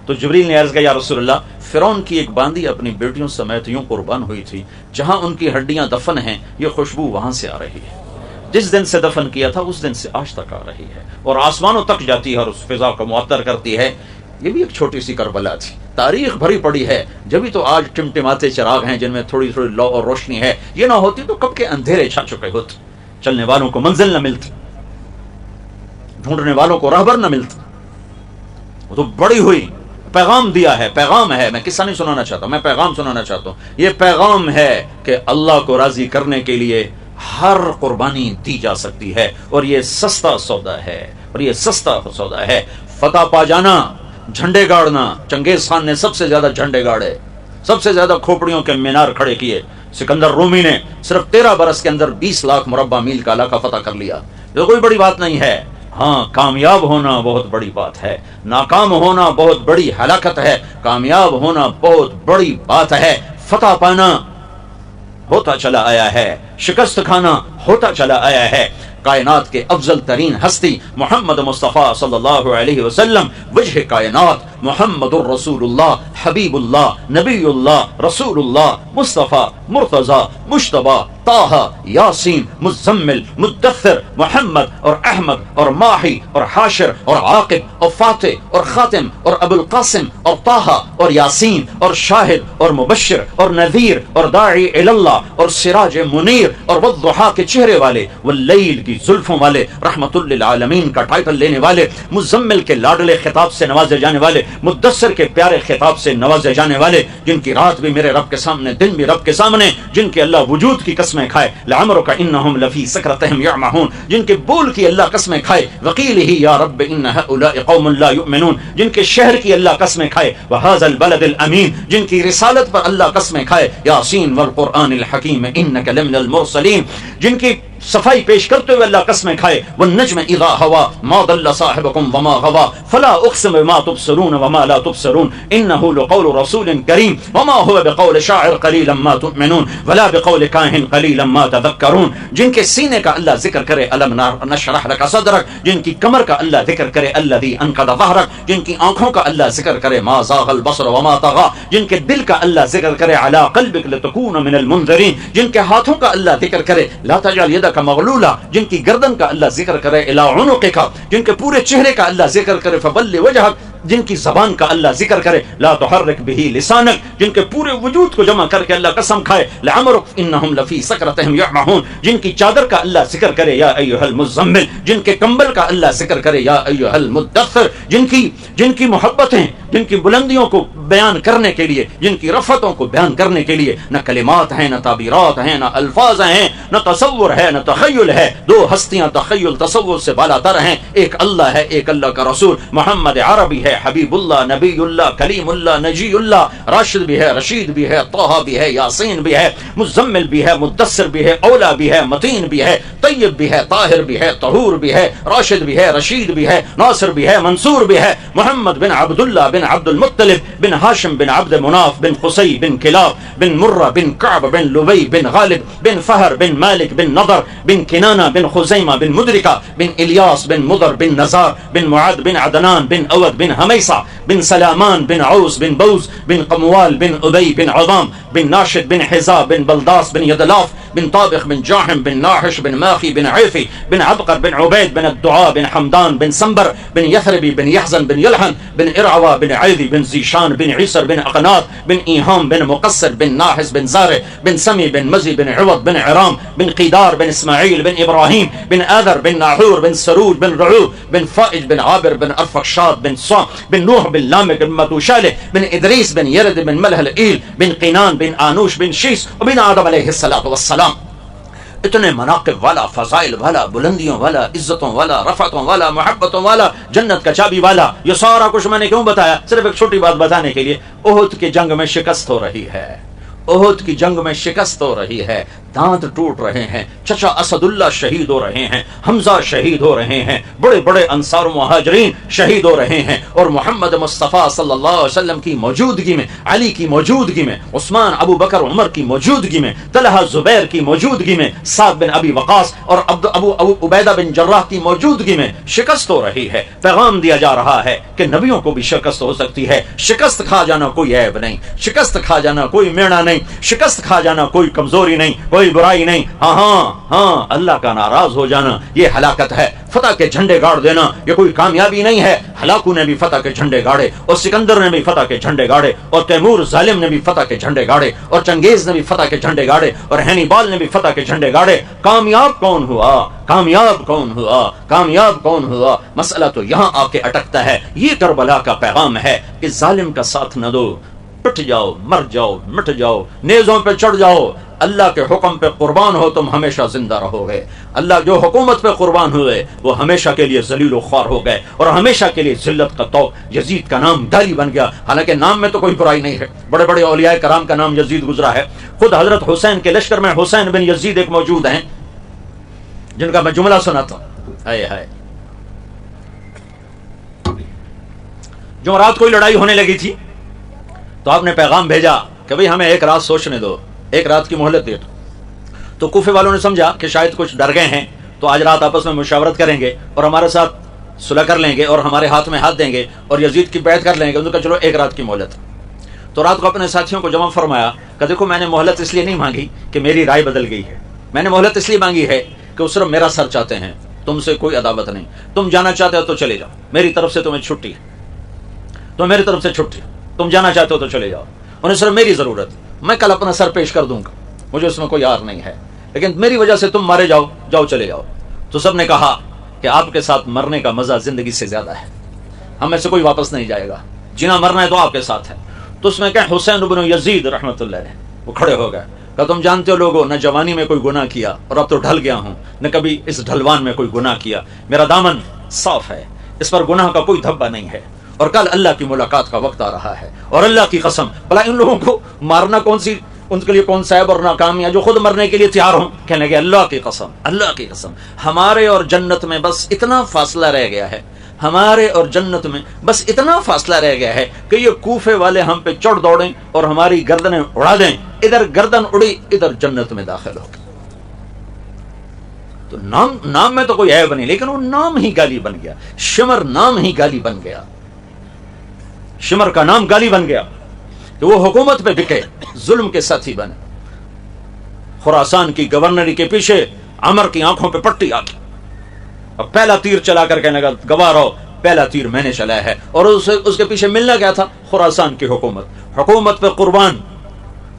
تو جبریل نے عرض کیا یا رسول اللہ، فرعون کی ایک باندی اپنی بیٹیوں سمیت یوں قربان ہوئی تھی، جہاں ان کی ہڈیاں دفن ہیں یہ خوشبو وہاں سے آ رہی ہے، جس دن سے دفن کیا تھا اس دن سے آج تک آ رہی ہے، اور آسمانوں تک جاتی ہے اور اس فضا کو معطر کرتی ہے۔ یہ بھی ایک چھوٹی سی کربلا تھی، تاریخ بھری پڑی ہے، جبھی تو آج ٹمٹماتے چراغ ہیں جن میں تھوڑی تھوڑی لو اور روشنی ہے۔ یہ نہ ہوتی تو کب کے اندھیرے چھا چکے ہوتے، چلنے والوں کو منزل نہ ملتی، ڈھونڈنے والوں کو راہبر نہ ملتا۔ وہ تو بڑی ہوئی، پیغام دیا ہے، پیغام ہے، میں قصہ نہیں سنانا چاہتا، میں پیغام سنانا چاہتا ہوں۔ یہ پیغام ہے کہ اللہ کو راضی کرنے کے لیے ہر قربانی دی جا سکتی ہے، اور یہ سستا سودا ہے، اور یہ سستا سودا ہے۔ فتح پا جانا، جھنڈے گاڑنا، چنگیز خان نے سب سے زیادہ جھنڈے گاڑے، سب سے زیادہ کھوپڑیوں کے مینار کھڑے کیے۔ سکندر رومی نے صرف 13 برس کے اندر 20 لاکھ مربع میل کا علاقہ فتح کر لیا۔ یہ کوئی بڑی بات نہیں ہے۔ ہاں، کامیاب ہونا بہت بڑی بات ہے، ناکام ہونا بہت بڑی ہلاکت ہے، کامیاب ہونا بہت بڑی بات ہے۔ فتح پانا ہوتا چلا آیا ہے، شکست کھانا ہوتا چلا آیا ہے۔ کائنات کے افضل ترین ہستی محمد مصطفیٰ صلی اللہ علیہ وسلم، وجہ کائنات، محمد الرسول اللہ، حبیب اللہ، نبی اللہ، رسول اللہ، مصطفیٰ، مرتضی، مجتبی، طہ، یاسین، مزمل، مدثر، محمد اور احمد اور ماہی اور حاشر اور عاقب اور فاتح اور خاتم اور ابو القاسم اور طہ اور یاسین اور شاہد اور مبشر اور نذیر اور داعی اللہ اور سراج منیر اور والضحیٰ کے چہرے والے، واللیل کی زلفوں والے، رحمت للعالمین کا ٹائٹل لینے والے، مزمل کے لاڈلے خطاب سے نوازے جانے والے، مدثر کے پیارے خطاب سے نوازے جانے والے، جن کی رات بھی میرے رب کے سامنے، دن بھی رب کے سامنے، جن کے اللہ وجود کی قسمیں کھائے، لعمرک انہم لفی سکرتہم یعمہون، جن کے بول کی اللہ قسمیں کھائے، وقیلہ یا رب ان ہؤلاء قوم لا یؤمنون، جن کے شہر کی اللہ قسمیں کھائے، وہذا البلد الامین، جن کی رسالت پر اللہ قسمیں کھائے، یاسین والقرآن الحکیم انک لمن المرسلین، جن کی صفائی پیش کرتے ہوئے اللہ قسمیں کھائے، والنجم اذا ہوا ما ضل صاحبکم وما غوا فلا اقسم بما تبصرون وما لا تبصرون انه لقول رسول کریم وما هو بقول شاعر قلیلا ما تؤمنون ولا بقول کاہن قلیلا ما تذکرون، جن کے سینے کا اللہ ذکر کرے الم نشرح لک صدرک، جن کی کمر کا اللہ ذکر کرے الذی انقض ظہرک، جن کی آنکھوں کا اللہ ذکر کرے ما زاغ البصر وما طغى، جن کے دل کا اللہ ذکر کرے علی قلبک لتکون من المنذرین، جن کے ہاتھوں کا اللہ ذکر کرے لا تجعل یدک مغلولہ، جن کی گردن کا اللہ ذکر کرے الی عنقک، جن کے پورے چہرے کا اللہ ذکر کرے فبل وجہک، جن کی زبان کا اللہ ذکر کرے لا تحرک بہ لسانک، جن کے پورے وجود کو جمع کر کے اللہ قسم کھائے لعمرک انہم لفی سکرتہم یعمہون، جن کی چادر کا اللہ ذکر کرے یا ایھا المزمل، جن کے کمبل کا اللہ ذکر کرے یا ایھا المدثر، جن کی محبتیں، جن کی بلندیوں کو بیان کرنے کے لیے، جن کی رفتوں کو بیان کرنے کے لیے نہ کلمات ہیں، نہ تعبیرات ہیں، نہ الفاظ ہیں، نہ تصور ہے، نہ تخیل ہے۔ دو ہستیاں تخیل تصور سے بالا تر ہیں، ایک اللہ ہے، ایک اللہ کا رسول محمد عربی ہے، حبیب اللہ، نبی اللہ، کلیم اللہ، نجی اللہ، راشد بھی ہے، رشید بھی ہے، طہ بھی ہے، یاسین بھی ہے، مزمل بھی ہے، مدثر بھی ہے، اولا بھی ہے، متین بھی ہے، طیب بھی ہے، طاہر بھی ہے، طہور بھی ہے، راشد بھی ہے، رشید بھی ہے، ناصر بھی ہے، منصور بھی ہے، محمد بن عبداللہ بن عبد المطلب بن ہاشم بن عبد مناف بن قصی بن کلاب بن مرہ بن کعب بن لبی بن غالب بن فہر بن مالک بن نضر بن کنانہ بن خزیمہ بن مدرکہ بن الیاس بن مضر بن نزار بن معد بن عدنان بن اود بن حمیصہ بن سلامان بن عوس بن بوز بن قموال بن ابی بن عظام بن ناشد بن حزاب بن بلداس بن یدلاف بن طابخ بن جاحم بن ناحش بن ماخی بن عیفی بن عبقر بن عبید بن الدعاء بن حمدان بن سنبر بن یثربی بن یحزن بن یلحن بن ارعوا بن عیدی بن زیشان بن عیسر بن اقناط بن ایہام بن مقصر بن ناحس بن زارع بن سمی بن مزی بن عوض بن عرام بن قیدار بن اسماعیل بن ابراہیم بن آذر بن ناحور بن سروج بن رعو بن فائج بن عابر بن ارفخشاد بن صام بن نوح بن لامک بن متوشالح بن ادریس بن یرد بن ملح الایل بن قینان بن آنوش بن شیس وبن آدم علیہ الصلاۃ والسلام۔ اتنے مناقب والا، فضائل والا، بلندیوں والا، عزتوں والا، رفعتوں والا، محبتوں والا، جنت کا چابی والا. یہ سارا کچھ میں نے کیوں بتایا؟ صرف ایک چھوٹی بات بتانے کے لیے. احد کی جنگ میں شکست ہو رہی ہے، احد کی جنگ میں شکست ہو رہی ہے، دانت ٹوٹ رہے ہیں، چچا اسد اللہ شہید ہو رہے ہیں، حمزہ شہید ہو رہے ہیں، بڑے بڑے انصار و مہاجرین شہید ہو رہے ہیں، اور محمد مصطفیٰ صلی اللہ علیہ وسلم کی موجودگی میں، علی کی موجودگی میں، عثمان، ابو بکر، عمر کی موجودگی میں، طلحہ زبیر کی موجودگی میں، سعد بن ابی وقاص اور ابو عبیدہ بن جراح کی موجودگی میں شکست ہو رہی ہے. پیغام دیا جا رہا ہے کہ نبیوں کو بھی شکست ہو سکتی ہے. شکست کھا جانا کوئی عیب نہیں، شکست کھا جانا کوئی میڑا نہیں، شکست کھا جانا کوئی کمزوری نہیں، کوئی برائی نہیں. ہاں اللہ کا ناراض ہو جانا یہ ہلاکت ہے. فتح کے جھنڈے گاڑ دینا یہ کوئی کامیابی نہیں ہے. ہلاکو نے بھی فتح کے جھنڈے گاڑے، اور سکندر نے بھی فتح کے جھنڈے گاڑے، اور تیمور ظالم نے بھی فتح کے جھنڈے گاڑے، اور چنگیز نے بھی فتح کے جھنڈے گاڑے، اور ہینیبال نے بھی فتح کے جھنڈے گاڑے. کامیاب کون ہوا؟ کامیاب کون ہوا؟ کامیاب کون ہوا؟ مسئلہ تو یہاں آ کے اٹکتا ہے. یہ کربلا کا پیغام ہے کہ ظالم کا ساتھ نہ دو، پٹ جاؤ، مر جاؤ، مٹ جاؤ، نیزوں پہ چڑھ جاؤ. اللہ کے حکم پہ قربان ہو تم ہمیشہ زندہ رہو گے. اللہ جو حکومت پہ قربان ہوئے وہ ہمیشہ کے لیے ذلیل و خوار ہو گئے، اور ہمیشہ کے لیے ذلت کا طوق. یزید کا نام گالی بن گیا، حالانکہ نام میں تو کوئی برائی نہیں ہے. بڑے بڑے اولیاء کرام کا نام یزید گزرا ہے. خود حضرت حسین کے لشکر میں حسین بن یزید ایک موجود ہیں جن کا میں جملہ سناتا ہوں. ہائے جمعرات کوئی لڑائی ہونے لگی تھی تو آپ نے پیغام بھیجا کہ بھئی ہمیں ایک رات سوچنے دو، ایک رات کی مہلت دے دو. تو کوفے والوں نے سمجھا کہ شاید کچھ ڈر گئے ہیں، تو آج رات آپس میں مشاورت کریں گے اور ہمارے ساتھ صلح کر لیں گے اور ہمارے ہاتھ میں ہاتھ دیں گے اور یزید کی بیعت کر لیں گے. انہوں نے کہا چلو ایک رات کی مہلت. تو رات کو اپنے ساتھیوں کو جمع فرمایا کہ دیکھو میں نے مہلت اس لیے نہیں مانگی کہ میری رائے بدل گئی ہے، میں نے مہلت اس لیے مانگی ہے کہ وہ صرف میرا سر چاہتے ہیں، تم سے کوئی عداوت نہیں. تم جانا چاہتے ہو تو چلے جاؤ، میری طرف سے تمہیں چھٹی ہے، تو میری طرف سے چھٹی. تم جانا چاہتے ہو تو چلے جاؤ، انہیں صرف میری ضرورت، میں کل اپنا سر پیش کر دوں گا، مجھے اس میں کوئی یار نہیں ہے، لیکن میری وجہ سے تم مارے جاؤ، جاؤ چلے جاؤ. تو سب نے کہا کہ آپ کے ساتھ مرنے کا مزہ زندگی سے زیادہ ہے، ہم میں سے کوئی واپس نہیں جائے گا، جینا مرنا ہے تو آپ کے ساتھ ہے. تو اس میں کہ حسین بن یزید رحمۃ اللہ علیہ وہ کھڑے ہو گئے کہ تم جانتے ہو لوگوں، نہ جوانی میں کوئی گناہ کیا اور اب تو ڈھل گیا ہوں، نہ کبھی اس ڈھلوان میں کوئی گناہ کیا، میرا دامن صاف ہے، اس پر گناہ کا کوئی دھبا نہیں ہے، اور کل اللہ کی ملاقات کا وقت آ رہا ہے. اور اللہ کی قسم، بھلا ان لوگوں کو مارنا کون سی، ان کے لیے کون سا عیب اور ناکامی ہے جو خود مرنے کے لیے تیار ہوں. کہنے لگے اللہ کی قسم، اللہ کی قسم، ہمارے اور جنت میں بس اتنا فاصلہ رہ گیا ہے، ہمارے اور جنت میں بس اتنا فاصلہ رہ گیا ہے کہ یہ کوفے والے ہم پہ چڑھ دوڑیں اور ہماری گردنیں اڑا دیں. ادھر گردن اڑی، ادھر جنت میں داخل ہو گئے. تو نام میں تو کوئی عیب نہیں، لیکن وہ نام ہی گالی بن گیا. شمر نام ہی گالی بن گیا، شمر کا نام گالی بن گیا کہ وہ حکومت پہ بکے، ظلم کے ساتھی بنے. خراسان کی گورنری کے پیچھے عمر کی آنکھوں پہ پٹی آ گئی، اب پہلا تیر چلا کر کہنے لگا گواہ رہو، پہلا تیر میں نے چلایا ہے. اور اس کے پیچھے ملنا کیا تھا؟ خراسان کی حکومت. حکومت پہ قربان،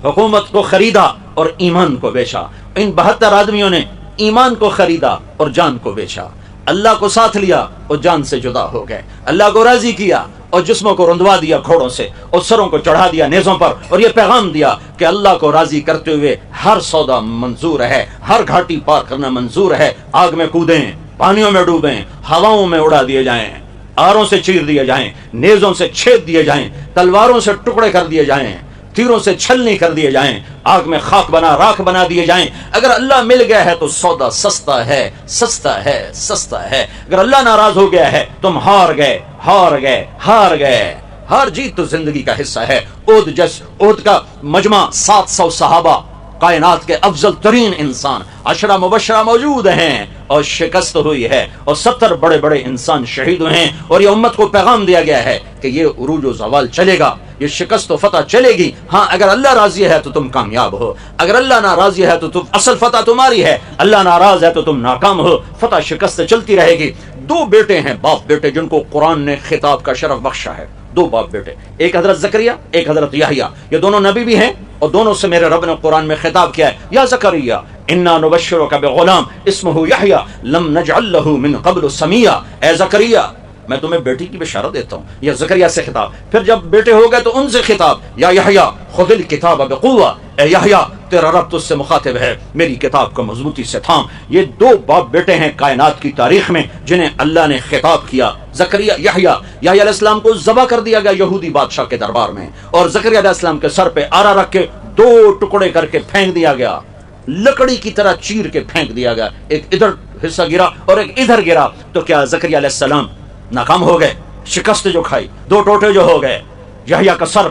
حکومت کو خریدا اور ایمان کو بیچا. ان 72 آدمیوں نے ایمان کو خریدا اور جان کو بیچا. اللہ کو ساتھ لیا اور جان سے جدا ہو گئے. اللہ کو راضی کیا اور جسموں کو رندوا دیا گھوڑوں سے اور سروں کو چڑھا دیا نیزوں پر، اور یہ پیغام دیا کہ اللہ کو راضی کرتے ہوئے ہر سودا منظور ہے، ہر گھاٹی پار کرنا منظور ہے. آگ میں کودیں، پانیوں میں ڈوبیں، ہواؤں میں اڑا دیے جائیں، آروں سے چیر دیے جائیں، نیزوں سے چھید دیے جائیں، تلواروں سے ٹکڑے کر دیے جائیں، تیروں سے چھلنی کر دیے جائیں، آگ میں خاک بنا راکھ بنا دیے جائیں. اگر اللہ مل گیا ہے تو سودا سستا ہے، سستا ہے، سستا ہے. اگر اللہ ناراض ہو گیا ہے تم ہار گئے، ہار گئے، ہار گئے. ہار جیت تو زندگی کا حصہ ہے. احد کا مجمع 700 صحابہ، کائنات کے افضل ترین انسان، 10 مبشرہ موجود ہیں اور شکست ہوئی ہے، اور 70 بڑے بڑے انسان شہید ہوئے ہیں. اور یہ امت کو پیغام دیا گیا ہے کہ یہ عروج و زوال چلے گا، یہ شکست و فتح چلے گی. ہاں اگر اللہ راضی ہے تو تم کامیاب ہو، اگر اللہ ناراضی ہے تو تم اصل فتح تمہاری ہے، اللہ ناراض ہے تو تم ناکام ہو. فتح شکست چلتی رہے گی. 2 بیٹے ہیں، باپ بیٹے، جن کو قرآن نے خطاب کا شرف بخشا ہے. 2 باپ بیٹے، ایک حضرت زکریا، ایک حضرت یحییٰ. یہ دونوں نبی بھی ہیں اور دونوں سے میرے رب نے قرآن میں خطاب کیا ہے. یا زکریا انا نبشرک بغلام اسمہ یحییٰ لم نجعل له من قبل سمیہ. اے زکریا میں تمہیں بیٹی کی بشارت دیتا ہوں. یا زکریا سے خطاب. پھر جب بیٹے ہو گئے تو ان سے خطاب, یا یحییٰ خذ الکتاب بقوہ, اے یحییٰ تیرا رب تجھ سے مخاطب ہے, میری کتاب کو مضبوطی سے تھام. یہ دو باپ بیٹے ہیں کائنات کی تاریخ میں جنہیں اللہ نے خطاب کیا. زکریا یحییٰ علیہ السلام کو ذبح کر دیا گیا یہودی بادشاہ کے دربار میں, اور زکریا علیہ السلام کے سر پہ آرا رکھ کے 2 ٹکڑے کر کے پھینک دیا گیا, لکڑی کی طرح چیر کے پھینک دیا گیا. ایک ادھر حصہ گرا اور ایک ادھر گرا. تو کیا زکریا علیہ السلام ناکام ہو گئے؟ شکست جو کھائی, 2 ٹوٹے جو ہو گئے, یحییٰ کا سر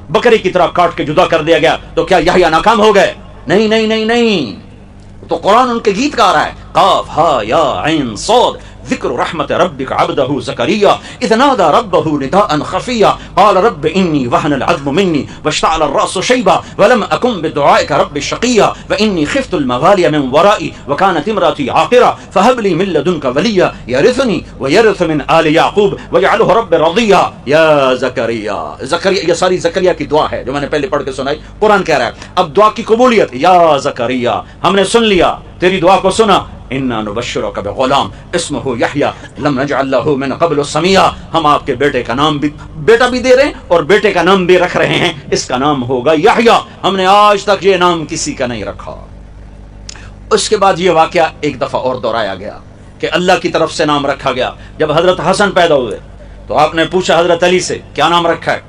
بکری کی طرح کاٹ کے جدا کر دیا گیا, تو کیا یحییٰ ناکام ہو گئے؟ نہیں نہیں نہیں نہیں. تو قرآن ان کے گیت گا رہا ہے, قاف ہا یا عین صاد ذکر رحمت ربک عبدہ زکریا اذ نادى ربہ نداء خفیا قال رب انی وہن العظم منی واشتعل الرأس شیبا ولم اکن بدعائک رب شقیا وانی خفت الموالی من ورائی وکانت امراتی عاقرا فہب لی من لدنک ولیا یرثنی ویرث من آل یعقوب وجعلہ رب رضیا. یا زکریا, زکریا یہ ساری زکریا کی دعا ہے جو میں نے پہلے پڑھ کے سنائی. قرآن کہہ رہا ہے اب دعا کی قبولیت. یا زکریا ہم نے سن لیا, تیری دعا کو سنا. انا نبشرک بغلام اسمہ یحییٰ لم نجعل لہ من قبل سمیہ, ہم آپ کے بیٹے کا نام بھی بیٹا بھی دے رہے ہیں اور بیٹے کا نام بھی رکھ رہے ہیں, اس کا نام ہوگا یحییٰ. ہم نے آج تک یہ نام کسی کا نہیں رکھا. اس کے بعد یہ واقعہ ایک دفعہ اور دہرایا گیا کہ اللہ کی طرف سے نام رکھا گیا. جب حضرت حسن پیدا ہوئے تو آپ نے پوچھا حضرت علی سے کیا نام رکھا ہے؟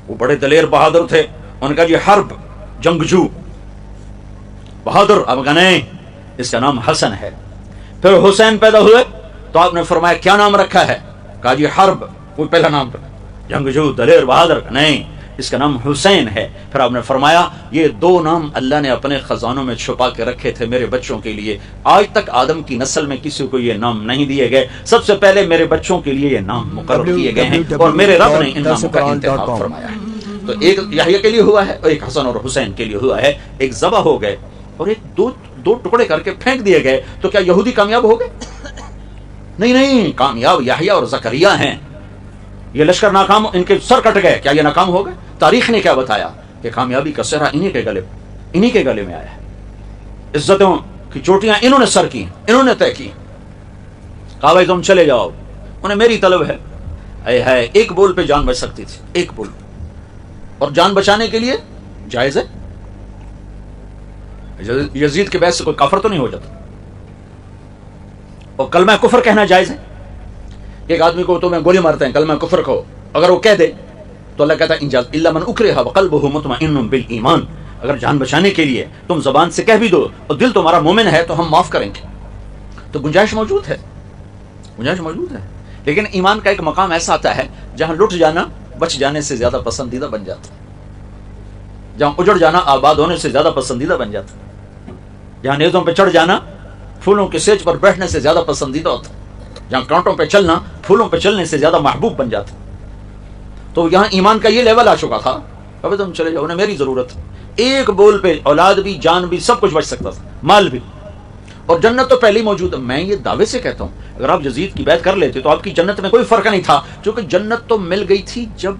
وہ بڑے دلیر بہادر تھے, ان کا یہ حرب جنگجو بہادر. اب نہیں, اس کا نام حسن ہے. پھر حسین پیدا ہوئے تو آپ نے فرمایا کیا نام رکھا ہے؟ کہا جی حرب, وہ پہلا نام جنگجو دلیر بہادر. نہیں, اس کا نام حسین ہے. پھر آپ نے فرمایا یہ 2 نام اللہ نے اپنے خزانوں میں چھپا کے رکھے تھے میرے بچوں کے لیے. آج تک آدم کی نسل میں کسی کو یہ نام نہیں دیے گئے, سب سے پہلے میرے بچوں کے لیے یہ نام مقرر کیے گئے ہیں اور میرے رب نے ان ناموں کا انتخاب فرمایا ہے. تو ایک یحییٰ کے لیے ہوا ہے اور ایک حسن اور حسین کے لیے ہوا ہے. ایک ذبح ہو گئے اور ایک دو ٹکڑے کر کے پھینک دیے گئے. تو کیا یہودی کامیاب ہو گئے؟ نہیں نہیں, کامیاب یحییٰ اور زکریا ہیں. یہ لشکر ناکام, ان کے سر کٹ گئے, کیا یہ ناکام ہو گئے؟ تاریخ نے کیا بتایا کہ کامیابی کا سہرا انہی کے گلے میں آیا ہے. عزتوں کی چوٹیاں انہوں نے سر کی, انہوں نے طے کی. کہا بھائی تم چلے جاؤ, انہیں میری طلب ہے. ہے ایک بول پہ جان بچ سکتی تھی, ایک بول, اور جان بچانے کے لیے جائز ہے. یزید کے بحث سے کوئی کافر تو نہیں ہو جاتا, اور کلمہ کفر کہنا جائز ہے. ایک آدمی کو تو میں گولی مارتے ہیں کلمہ کفر کو, اگر وہ کہہ دے تو اللہ کہتا ہے انجاز الا من اکرہ وقلبہ مطمئن بالایمان. اگر جان بچانے کے لیے تم زبان سے کہہ بھی دو اور دل تمہارا مومن ہے تو ہم معاف کریں گے. تو گنجائش موجود ہے, گنجائش موجود ہے. لیکن ایمان کا ایک مقام ایسا آتا ہے جہاں لٹ جانا بچ جانے سے زیادہ پسندیدہ بن جاتا ہے, جہاں اجڑ جانا آباد ہونے سے زیادہ پسندیدہ بن جاتا ہے, جہاں نیزوں پہ چڑھ جانا پھولوں کے سیج پر بیٹھنے سے زیادہ پسندیدہ ہوتا ہے, جہاں کانٹوں پہ چلنا پھولوں پہ چلنے سے زیادہ محبوب بن جاتا. تو یہاں ایمان کا یہ لیول آ چکا تھا, ابھی تم چلے جاؤ, انہیں میری ضرورت. ایک بول پہ اولاد بھی, جان بھی, سب کچھ بچ سکتا تھا, مال بھی, اور جنت تو پہلے ہی موجود ہے. میں یہ دعوے سے کہتا ہوں اگر آپ یزید کی بیعت کر لیتے تو آپ کی جنت میں کوئی فرق نہیں تھا, کیونکہ جنت تو مل گئی تھی جب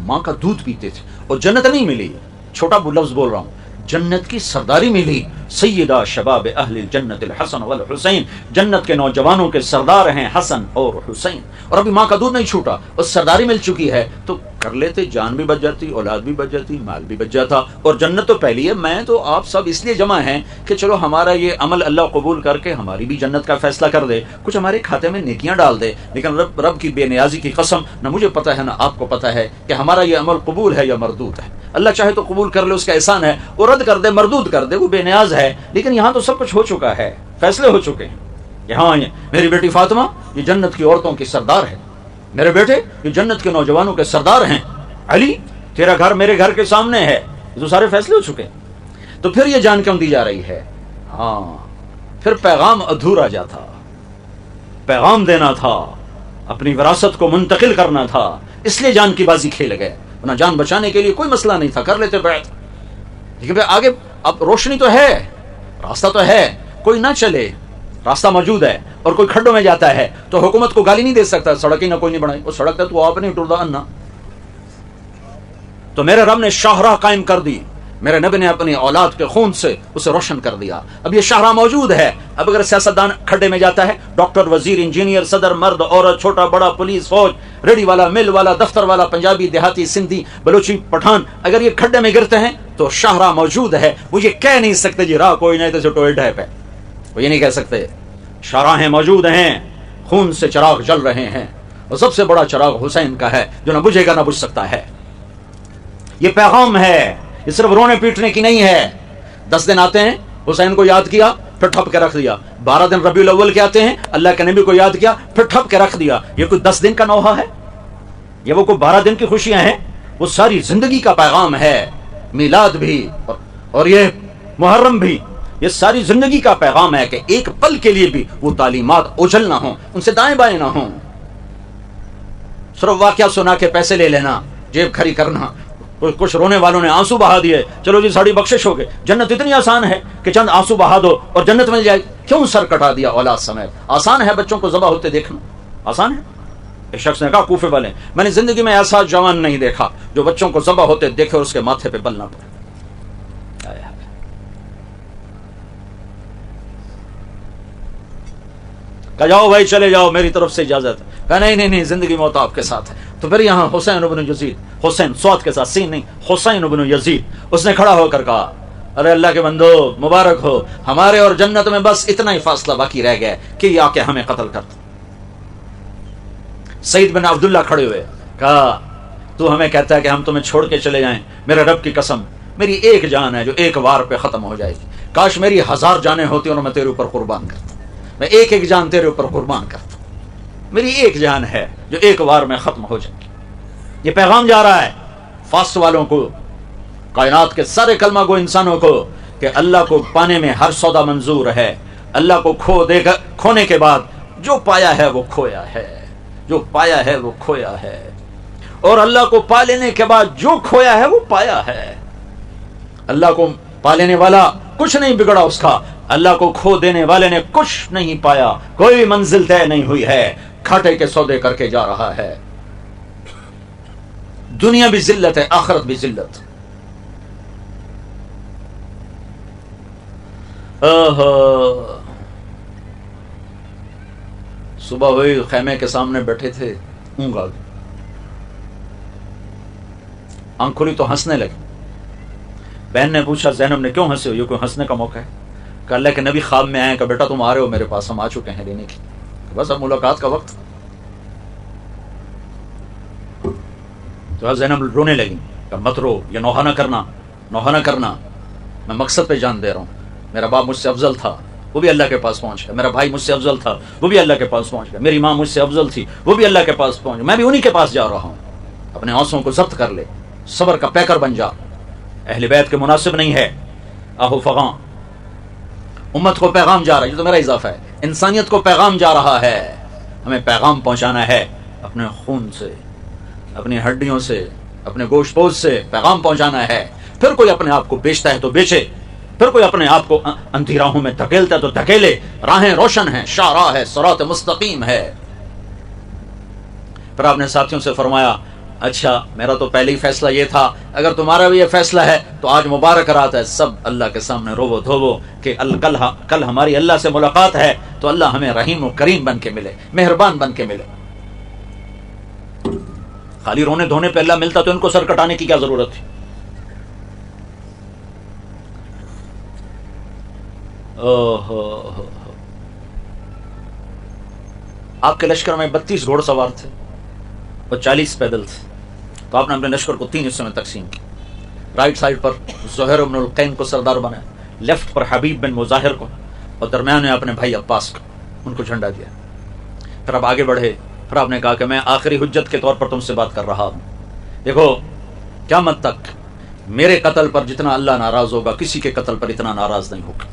ماں کا دودھ پیتے تھے, اور جنت نہیں ملی, چھوٹا لفظ بول رہا ہوں, جنت کی سرداری ملی. سیدہ شباب اہل الجنت الحسن والحسین, جنت کے نوجوانوں کے سردار ہیں حسن اور حسین. اور ابھی ماں کا دودھ نہیں چھوٹا اور سرداری مل چکی ہے, تو کر لیتے, جان بھی بچ جاتی, اولاد بھی بچ جاتی, مال بھی بچ جاتا, اور جنت تو پہلی ہے. میں تو آپ سب اس لیے جمع ہیں کہ چلو ہمارا یہ عمل اللہ قبول کر کے ہماری بھی جنت کا فیصلہ کر دے, کچھ ہمارے کھاتے میں نیکیاں ڈال دے. لیکن رب کی بے نیازی کی قسم, نہ مجھے پتا ہے نہ آپ کو پتا ہے کہ ہمارا یہ عمل قبول ہے یا مردود ہے. اللہ چاہے تو قبول کر لے, اس کا احسان ہے, وہ رد کر دے, مردود کر دے, وہ بے نیاز ہے. لیکن یہاں تو سب کچھ ہو چکا ہے, فیصلے ہو چکے ہیں. یہاں میری بیٹی فاطمہ یہ جنت کی عورتوں کی سردار ہے, میرے بیٹے یہ جنت کے نوجوانوں کے سردار ہیں. علی تیرا گھر میرے گھر کے سامنے ہے, یہ تو سارے فیصلے ہو چکے. تو پھر یہ جان کیوں دی جا رہی ہے؟ ہاں پھر پیغام ادھورا جاتا, پیغام دینا تھا, اپنی وراثت کو منتقل کرنا تھا, اس لیے جان کی بازی کھیل گئے. ورنہ جان بچانے کے لیے کوئی مسئلہ نہیں تھا, کر لیتے بیعت. لیکن پھر آگے اب روشنی تو ہے, راستہ تو ہے, کوئی نہ چلے, راستہ موجود ہے, اور کوئی کھڈوں میں جاتا ہے تو حکومت کو گالی نہیں دے سکتا, سڑک ہی نہ کوئی نہیں بنائی, وہ سڑک ہے تو آپ نے ٹردا انا. تو میرے رب نے شاہراہ قائم کر دی, میرے نبی نے اپنی اولاد کے خون سے اسے روشن کر دیا. اب یہ شاہراہ موجود ہے. اب اگر سیاستدان کھڈے میں جاتا ہے، ڈاکٹر، وزیر، انجینئر، صدر، مرد، عورت، چھوٹا بڑا، پولیس، فوج، ریڈی والا، مل والا، دفتر والا، پنجابی، دیہاتی، سندھی، بلوچی، پٹھان، اگر یہ کھڈے میں گرتے ہیں تو شاہراہ موجود ہے. وہ یہ کہہ نہیں سکتے جی راہ کوئی نہیں تو ٹوئلٹ ہے پہ، وہ یہ نہیں کہہ سکتے. شاہراہیں موجود ہیں، خون سے چراغ جل رہے ہیں، اور سب سے بڑا چراغ حسین کا ہے جو نہ بجھے گا نہ بجھ سکتا ہے. یہ پیغام ہے، یہ صرف رونے پیٹنے کی نہیں ہے. 10 دن آتے ہیں، حسین کو یاد کیا پھر ٹھپ کے رکھ دیا. 12 دن ربیع الاول کے آتے ہیں، اللہ کے نبی کو یاد کیا پھر ٹھپ کے رکھ دیا. یہ کوئی 10 دن کا نوحہ ہے؟ یہ وہ کوئی 12 دن کی خوشیاں ہیں؟ وہ ساری زندگی کا پیغام ہے. میلاد بھی اور یہ محرم بھی، یہ ساری زندگی کا پیغام ہے کہ ایک پل کے لیے بھی وہ تعلیمات اوجھل نہ ہوں، ان سے دائیں بائیں نہ ہوں. صرف واقعہ سنا کے پیسے لے لینا، جیب کھری کرنا. کچھ رونے والوں نے آنسو بہا دیے، چلو جی ساڑی بخشش ہو گئے. جنت اتنی آسان ہے کہ چند آنسو بہا دو اور جنت مل جائے. کیوں سر کٹا دیا اولاد سمیت؟ آسان ہے بچوں کو ذبح ہوتے دیکھنا، آسان ہے. ایک شخص نے کہا کوفے والے، میں نے زندگی میں ایسا جوان نہیں دیکھا جو بچوں کو ذبح ہوتے دیکھے اور اس کے ماتھے پہ بل نہ پڑے. کہا جاؤ بھائی چلے جاؤ، میری طرف سے اجازت. کہا نہیں، زندگی موت آپ کے ساتھ ہے. تو پھر یہاں حسین ابن یزید، حسین سواد کے ساتھ سین نہیں، حسین ابن یزید، اس نے کھڑا ہو کر کہا ارے اللہ کے بندو مبارک ہو، ہمارے اور جنت میں بس اتنا ہی فاصلہ باقی رہ گیا کہ یہ آ کے ہمیں قتل کر دو. سعید بن عبداللہ کھڑے ہوئے، کہا تو ہمیں کہتا ہے کہ ہم تمہیں چھوڑ کے چلے جائیں، میرے رب کی قسم میری ایک جان ہے جو ایک وار پہ ختم ہو جائے گی. کاش میری 1000 جانیں ہوتی اور میں تیرے اوپر قربان کرتا. میں ایک جان تیرے اوپر قربان کرتا. میری ایک جان ہے جو ایک وار میں ختم ہو جائے گی. یہ پیغام جا رہا ہے فاسٹ والوں کو، کائنات کے سارے کلمہ گو انسانوں کو، کہ اللہ کو پانے میں ہر سودا منظور ہے. اللہ کو کھونے کے بعد جو پایا ہے وہ کھویا ہے، جو پایا ہے وہ کھویا ہے. اور اللہ کو پا لینے کے بعد جو کھویا ہے وہ پایا ہے. اللہ کو پا لینے والا کچھ نہیں بگڑا اس کا، اللہ کو کھو دینے والے نے کچھ نہیں پایا. کوئی بھی منزل طے نہیں ہوئی ہے، کھاٹے کے سودے کر کے جا رہا ہے. دنیا بھی ذلت ہے، آخرت بھی ذلت. صبح ہوئی، خیمے کے سامنے بیٹھے تھے، اونگ آ گئی، آنکھ کھلی تو ہنسنے لگے. بہن نے پوچھا زینب نے کیوں ہنسے ہو؟ یہ کوئی ہنسنے کا موقع ہے؟ کہ اللہ کے نبی خواب میں آئے کہ بیٹا تم آ رہے ہو میرے پاس، ہم آ چکے ہیں لینے کی، بس اب ملاقات کا وقت. تو زینب رونے لگی کہ مت رو، یہ نوحہ نہ کرنا، میں مقصد پہ جان دے رہا ہوں. میرا باپ مجھ سے افضل تھا، وہ بھی اللہ کے پاس پہنچ گیا. میرا بھائی مجھ سے افضل تھا، وہ بھی اللہ کے پاس پہنچ گیا. میری ماں مجھ سے افضل تھی، وہ بھی اللہ کے پاس پہنچ گیا. میں بھی انہی کے پاس جا رہا ہوں. اپنے آنسوں کو ضبط کر لے، صبر کا پیکر بن جا. اہل بیت کے مناسب نہیں ہے آہو فغاں. امت کو پیغام جا رہا ہے، یہ تو میرا اضافہ ہے، انسانیت کو پیغام جا رہا ہے. ہمیں پیغام پہنچانا ہے اپنے خون سے، اپنی ہڈیوں سے، اپنے گوشت پوش سے پیغام پہنچانا ہے. پھر کوئی اپنے آپ کو بیچتا ہے تو بیچے، پھر کوئی اپنے آپ کو اندھی راہوں میں دھکیلتا ہے تو دھکیلے. راہیں روشن ہیں، شاہراہ ہے، صراط مستقیم ہے. پھر آپ نے ساتھیوں سے فرمایا اچھا میرا تو پہلے ہی فیصلہ یہ تھا، اگر تمہارا بھی یہ فیصلہ ہے تو آج مبارک رات ہے، سب اللہ کے سامنے روو دھوو کہ کل ہماری اللہ سے ملاقات ہے تو اللہ ہمیں رحیم و کریم بن کے ملے، مہربان بن کے ملے. خالی رونے دھونے پہ اللہ ملتا تو ان کو سر کٹانے کی کیا ضرورت تھی؟ آپ کے لشکر میں 32 گھوڑ سوار تھے اور 40 پیدل تھے. تو آپ نے اپنے لشکر کو 3 حصوں میں تقسیم کی. رائٹ سائڈ پر زہیر بن القین کو سردار بنایا، لیفٹ پر حبیب بن مظاہر کو، اور درمیان میں اپنے بھائی عباس کو، ان کو جھنڈا دیا. پھر آپ آگے بڑھے. پھر آپ نے کہا کہ میں آخری حجت کے طور پر تم سے بات کر رہا ہوں. دیکھو قیامت تک میرے قتل پر جتنا اللہ ناراض ہوگا کسی کے قتل پر اتنا ناراض نہیں ہوگا.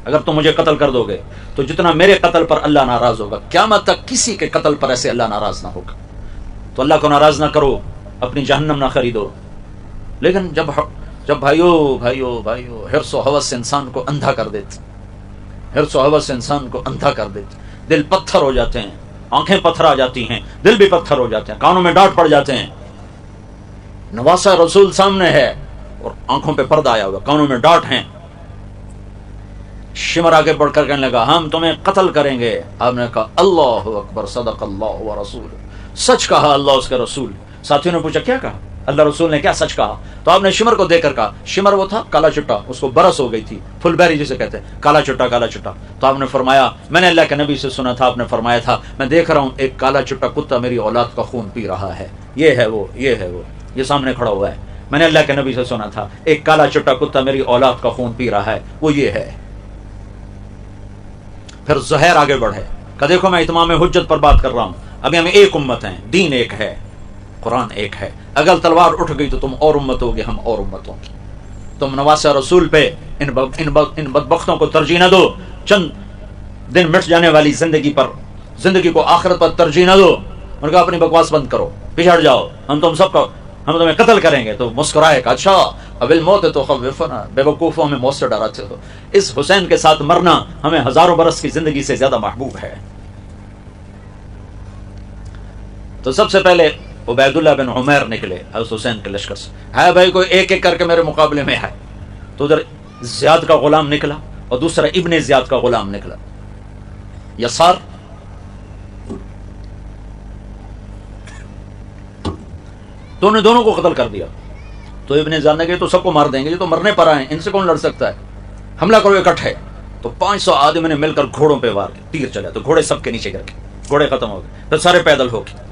اگر تم مجھے قتل کر دو گے تو جتنا میرے قتل پر اللہ ناراض ہوگا قیامت تک کسی کے قتل پر ایسے اللہ ناراض نہ ہوگا. تو اللہ کو ناراض نہ کرو، اپنی جہنم نہ خریدو. لیکن جب بھائیو حرص و ہوس انسان کو اندھا کر دیتے، حرص و ہوس انسان کو اندھا کر دیتے، دل پتھر ہو جاتے ہیں، آنکھیں پتھر آ جاتی ہیں، دل بھی پتھر ہو جاتے ہیں، کانوں میں ڈانٹ پڑ جاتے ہیں. نواسہ رسول سامنے ہے، اور آنکھوں پہ پردہ آیا ہوا، کانوں میں ڈاٹ ہیں. شمر آگے بڑھ کر کہنے لگا ہم تمہیں قتل کریں گے. آپ نے کہا اللہ اکبر، صدق اللہ و رسول، سچ کہا اللہ اس کے رسول. ساتھیوں نے پوچھا کیا کہا؟ اللہ رسول نے کیا سچ کہا؟ تو آپ نے شمر کو دیکھ کر کہا، شمر وہ تھا کالا چٹا، اس کو برس ہو گئی تھی، فل بیری جسے کہتے ہیں، کالا چٹا کالا چٹا. تو آپ نے فرمایا میں نے اللہ کے نبی سے سنا تھا، آپ نے فرمایا تھا میں دیکھ رہا ہوں ایک کالا چٹا کتا میری اولاد کا خون پی رہا ہے. یہ ہے وہ، یہ ہے وہ، یہ سامنے کھڑا ہوا ہے. میں نے اللہ کے نبی سے سنا تھا ایک کالا چٹا کتا میری اولاد کا خون پی رہا ہے، وہ یہ ہے. پھر زہیر آگے بڑھے کہ دیکھو میں اتمام حجت پر بات کر رہا ہوں. ابھی ہم ایک امت ہیں، دین ایک ہے، قرآن ایک ہے. اگر تلوار اٹھ گئی تو تم اور امت ہوگی، ہم اور امت ہوں گی. تم نواسہ رسول پہ ان بدبختوں کو ترجیح نہ دو. چند دن مٹ جانے والی زندگی پر، زندگی کو آخرت پر ترجیح نہ دو. ان کا اپنی بکواس بند کرو، پچھڑ جاؤ، ہم تمہیں قتل کریں گے. تو مسکرائے کہ اچھا اب الموت تو خوفنا، بے وقوفوں میں موت سے ڈراتے ہو. اس حسین کے ساتھ مرنا ہمیں ہزاروں برس کی زندگی سے زیادہ محبوب ہے. تو سب سے پہلے عبید اللہ بن عمیر نکلے حضرت حسین کے لشکر سے. ہے بھائی کوئی ایک ایک کر کے میرے مقابلے میں ہے. تو ادھر زیاد کا غلام نکلا اور دوسرا ابن زیاد کا غلام نکلا یسار. تو نے دونوں کو قتل کر دیا. تو ابن زیاد نے کہا تو سب کو مار دیں گے، یہ تو مرنے پر آئے، ان سے کون لڑ سکتا ہے، حملہ کرو اکٹھے. تو 500 آدمی نے مل کر گھوڑوں پہ وار کے تیر چلا، تو گھوڑے سب کے نیچے گر گئے، گھوڑے ختم ہو گئے. پھر سارے پیدل ہو گئے،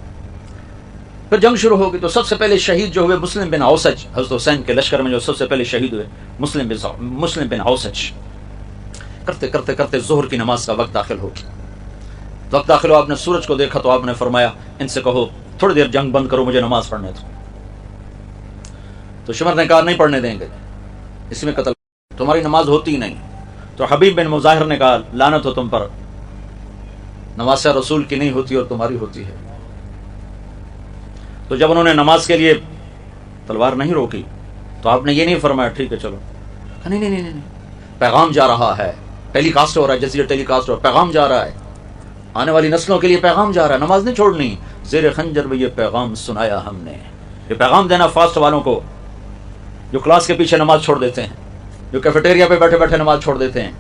پھر جنگ شروع ہو گئی. تو سب سے پہلے شہید جو ہوئے مسلم بن اوسج، حضرت حسین کے لشکر میں جو سب سے پہلے شہید ہوئے مسلم بن اوسج. کرتے کرتے کرتے ظہر کی نماز کا وقت داخل ہو گیا. وقت داخل ہو، آپ نے سورج کو دیکھا تو آپ نے فرمایا ان سے کہو تھوڑی دیر جنگ بند کرو، مجھے نماز پڑھنے دو. تو شمر نے کہا نہیں پڑھنے دیں گے، اس میں قتل، تمہاری نماز ہوتی ہی نہیں. تو حبیب بن مظاہر نے کہا لعنت ہو تم پر، نماز رسول کی نہیں ہوتی اور تمہاری ہوتی ہے. تو جب انہوں نے نماز کے لیے تلوار نہیں روکی تو آپ نے یہ نہیں فرمایا ٹھیک ہے چلو، نہیں نہیں نہیں، پیغام جا رہا ہے، ٹیلی کاسٹ ہو رہا ہے، جیسے ٹیلی کاسٹ ہو رہا ہے، پیغام جا رہا ہے، آنے والی نسلوں کے لیے پیغام جا رہا ہے، نماز نہیں چھوڑنی. زیر خنجر میں یہ پیغام سنایا ہم نے. یہ پیغام دینا فاسٹ والوں کو جو کلاس کے پیچھے نماز چھوڑ دیتے ہیں، جو کیفیٹیریا پہ بیٹھے بیٹھے نماز چھوڑ دیتے ہیں،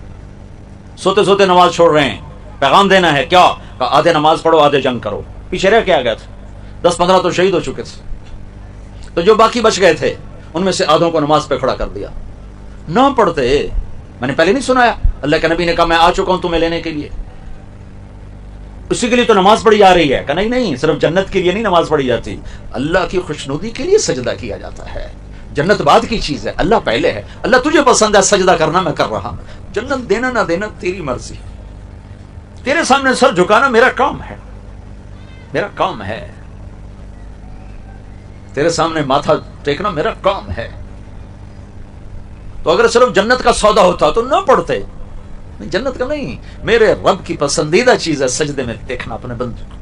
سوتے سوتے نماز چھوڑ رہے ہیں. پیغام دینا ہے کیا؟ کہ آدھے نماز پڑھو آدھے جنگ کرو. پیچھے رہ کے آ گیا تھا، 10-15 تو شہید ہو چکے تھے. تو جو باقی بچ گئے تھے ان میں سے آدھوں کو نماز پہ کھڑا کر دیا. نہ پڑھتے، میں نے پہلے نہیں سنایا اللہ کے نبی نے کہا میں آ چکا ہوں تمہیں لینے کے لیے، اسی کے لیے تو نماز پڑھی جا رہی ہے. کہ نہیں، صرف جنت کے لیے نہیں نماز پڑھی جاتی، اللہ کی خوشنودی کے لیے سجدہ کیا جاتا ہے. جنت بعد کی چیز ہے، اللہ پہلے ہے. اللہ تجھے پسند ہے سجدہ کرنا، میں کر رہا ہوں. جنت دینا نہ دینا تیری مرضی، تیرے سامنے سر جھکانا میرا کام ہے، میرا کام ہے. تیرے سامنے ماتھا ٹیکنا میرا کام ہے. تو اگر صرف جنت کا سودا ہوتا تو نہ پڑھتے. جنت کا نہیں، میرے رب کی پسندیدہ چیز ہے سجدے میں دیکھنا اپنے بندے کو.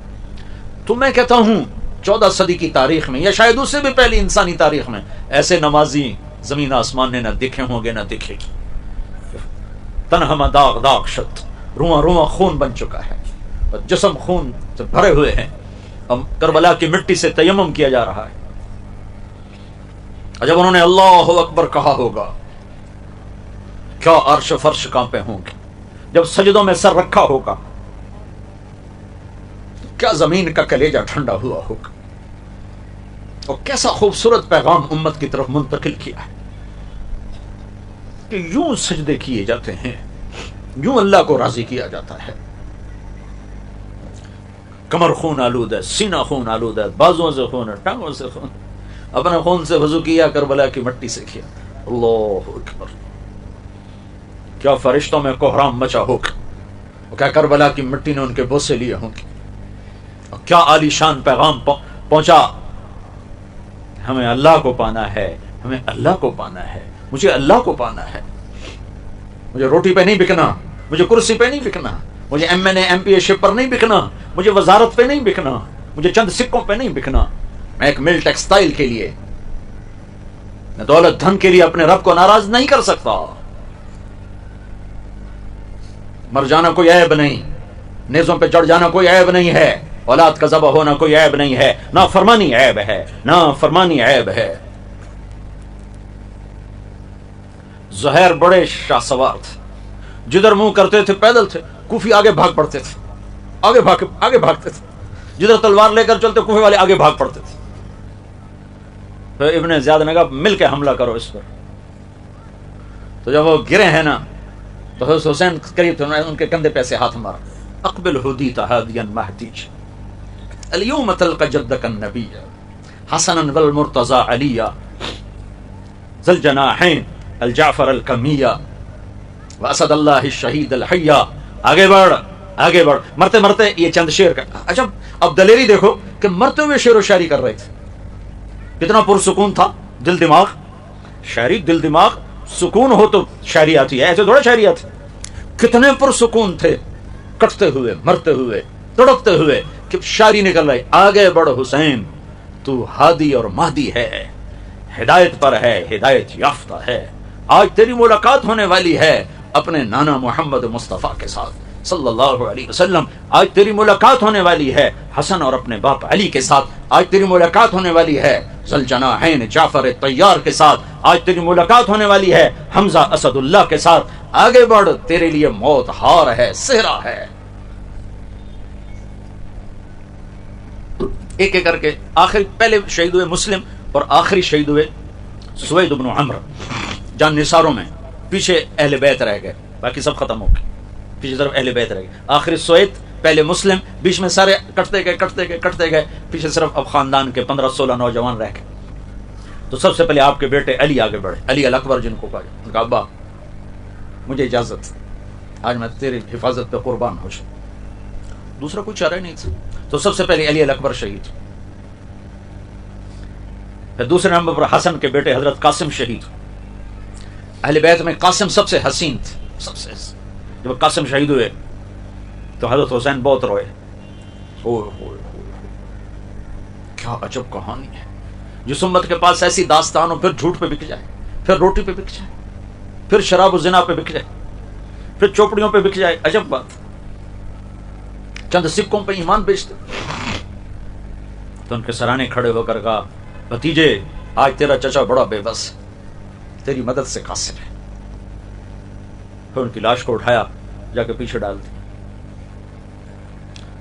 تو میں کہتا ہوں 14 صدی کی تاریخ میں یا شاید اس سے بھی پہلی انسانی تاریخ میں ایسے نمازی زمین آسمان نے نہ دیکھے ہوں گے نہ دیکھے گی. تنہا داغ داغ شد، رواں رواں خون بن چکا ہے اور جسم خون سے بھرے ہوئے ہیں. اب کربلا کی مٹی سے تیمم کیا جا رہا ہے. اور جب انہوں نے اللہ اکبر کہا ہوگا کیا عرش فرش کانپے ہوں گے. جب سجدوں میں سر رکھا ہوگا کیا زمین کا کلیجہ ٹھنڈا ہوا ہوگا. اور کیسا خوبصورت پیغام امت کی طرف منتقل کیا ہے کہ یوں سجدے کیے جاتے ہیں، یوں اللہ کو راضی کیا جاتا ہے. کمر خون آلود ہے، سینہ خون آلود ہے، بازوؤں سے خون ہے، ٹانگوں سے خون. اپنے خون سے وضو کیا، کربلا کی مٹی سے کیا. اللہ اکبر. کیا فرشتوں میں کوہرام مچا ہوگا، کیا کربلا کی مٹی نے ان کے بوسے لیے ہوں گے. کیا عالی شان پیغام پہنچا. ہمیں اللہ کو پانا ہے، ہمیں اللہ کو پانا ہے، مجھے اللہ کو پانا ہے. مجھے روٹی پہ نہیں بکنا، مجھے کرسی پہ نہیں بکنا، مجھے MPA شپ پر نہیں بکنا، مجھے وزارت پہ نہیں بکنا، مجھے چند سکوں پہ نہیں بکنا. میں ایک مل ٹیکسٹائل کے لیے، میں دولت دھن کے لیے اپنے رب کو ناراض نہیں کر سکتا. مر جانا کوئی عیب نہیں، نیزوں پہ چڑھ جانا کوئی عیب نہیں ہے، اولاد کا ذبح ہونا کوئی عیب نہیں ہے. نہ فرمانی عیب ہے، نہ فرمانی عیب ہے. زہیر بڑے شاہ سوار تھے، جدھر منہ کرتے تھے پیدل تھے، کوفی آگے بھاگ پڑتے تھے، آگے بھاگتے تھے، جدھر تلوار لے کر چلتے کوفی والے آگے بھاگ پڑتے تھے۔ پھر ابن زیاد نے کہا مل کے حملہ کرو اس پر۔ تو جب وہ گرے ہیں نا تو حضرت حسین قریب تھے، انہوں نے ان کے کندھے پہ سے ہاتھ مارا، اقبل ہدیت ہادیا مہدیج اليوم تلقى جدك النبي حسنا والمرتضى عليا ذا الجناحين الجعفر الكمية واسد اللہ الشہید الحیہ۔ آگے بڑھ، مرتے مرتے یہ چند شعر کا۔ اچھا اب دلیری دیکھو کہ مرتے ہوئے شعر و شاعری کر رہے تھے، کتنا پرسکون تھا دل دماغ۔ شاعری دل دماغ سکون ہو تو شاعری آتی ہے، ایسے تھوڑا شاعری آتی۔ کتنے پرسکون تھے، کٹتے ہوئے، مرتے ہوئے، تڑپتے ہوئے، کہ شاعری نکل رہی، آگے بڑھ حسین تو ہادی اور مہدی ہے، ہدایت پر ہے، ہدایت یافتہ ہے، آج تیری ملاقات ہونے والی ہے اپنے نانا محمد مصطفیٰ کے ساتھ صلی اللہ علیہ وسلم، آج تیری ملاقات ہونے والی ہے حسن اور اپنے باپ علی کے ساتھ، آج تیری ملاقات ہونے والی ہے ذوالجناحین جعفر طیار کے ساتھ، آج تیری ملاقات ہونے والی ہے حمزہ اسد اللہ کے ساتھ، آگے بڑھ تیرے لیے موت ہار ہے، صحرا ہے۔ ایک ایک کر کے آخری پہلے شہید ہوئے مسلم اور آخری شہید ہوئے سوید بن عمرو جان نثاروں میں، پیچھے اہل بیت رہ گئے، باقی سب ختم ہو گئے، پیچھے صرف اہل بیت رہ گئے۔ آخری سوید، پہلے مسلم، بیچ میں سارے کٹتے گئے، پیچھے صرف اب خاندان کے 15-16 نوجوان رہ گئے۔ تو سب سے پہلے آپ کے بیٹے علی آگے بڑھے، علی الاکبر جن کو کہا، ان کا ابا مجھے اجازت، آج میں تیری حفاظت پہ قربان ہو جاؤں، دوسرا کوئی چارہ نہیں تھا۔ تو سب سے پہلے علی الاکبر شہید، پھر دوسرے نمبر پر حسن کے بیٹے حضرت قاسم شہید۔ اہل بیت میں قاسم سب سے حسین تھے، سب سے حسین۔ جب قاسم شہید ہوئے تو حضرت حسین بہت روئے، کیا عجب کہانی ہے، جس امت کے پاس ایسی داستان ہو، پھر جھوٹ پہ بک جائے، پھر روٹی پہ بک جائے، پھر شراب و زنا پہ بک جائے، پھر چوپڑیوں پہ بک جائے، عجب بات۔ چند سکوں پہ ایمان بیچتے۔ تو ان کے سرانے کھڑے ہو کر کہا بھتیجے آج تیرا چچا بڑا بے بس، تیری مدد سے قاصر ہے۔ پھر ان کی لاش کو اٹھایا، جا کے پیچھے ڈال دی۔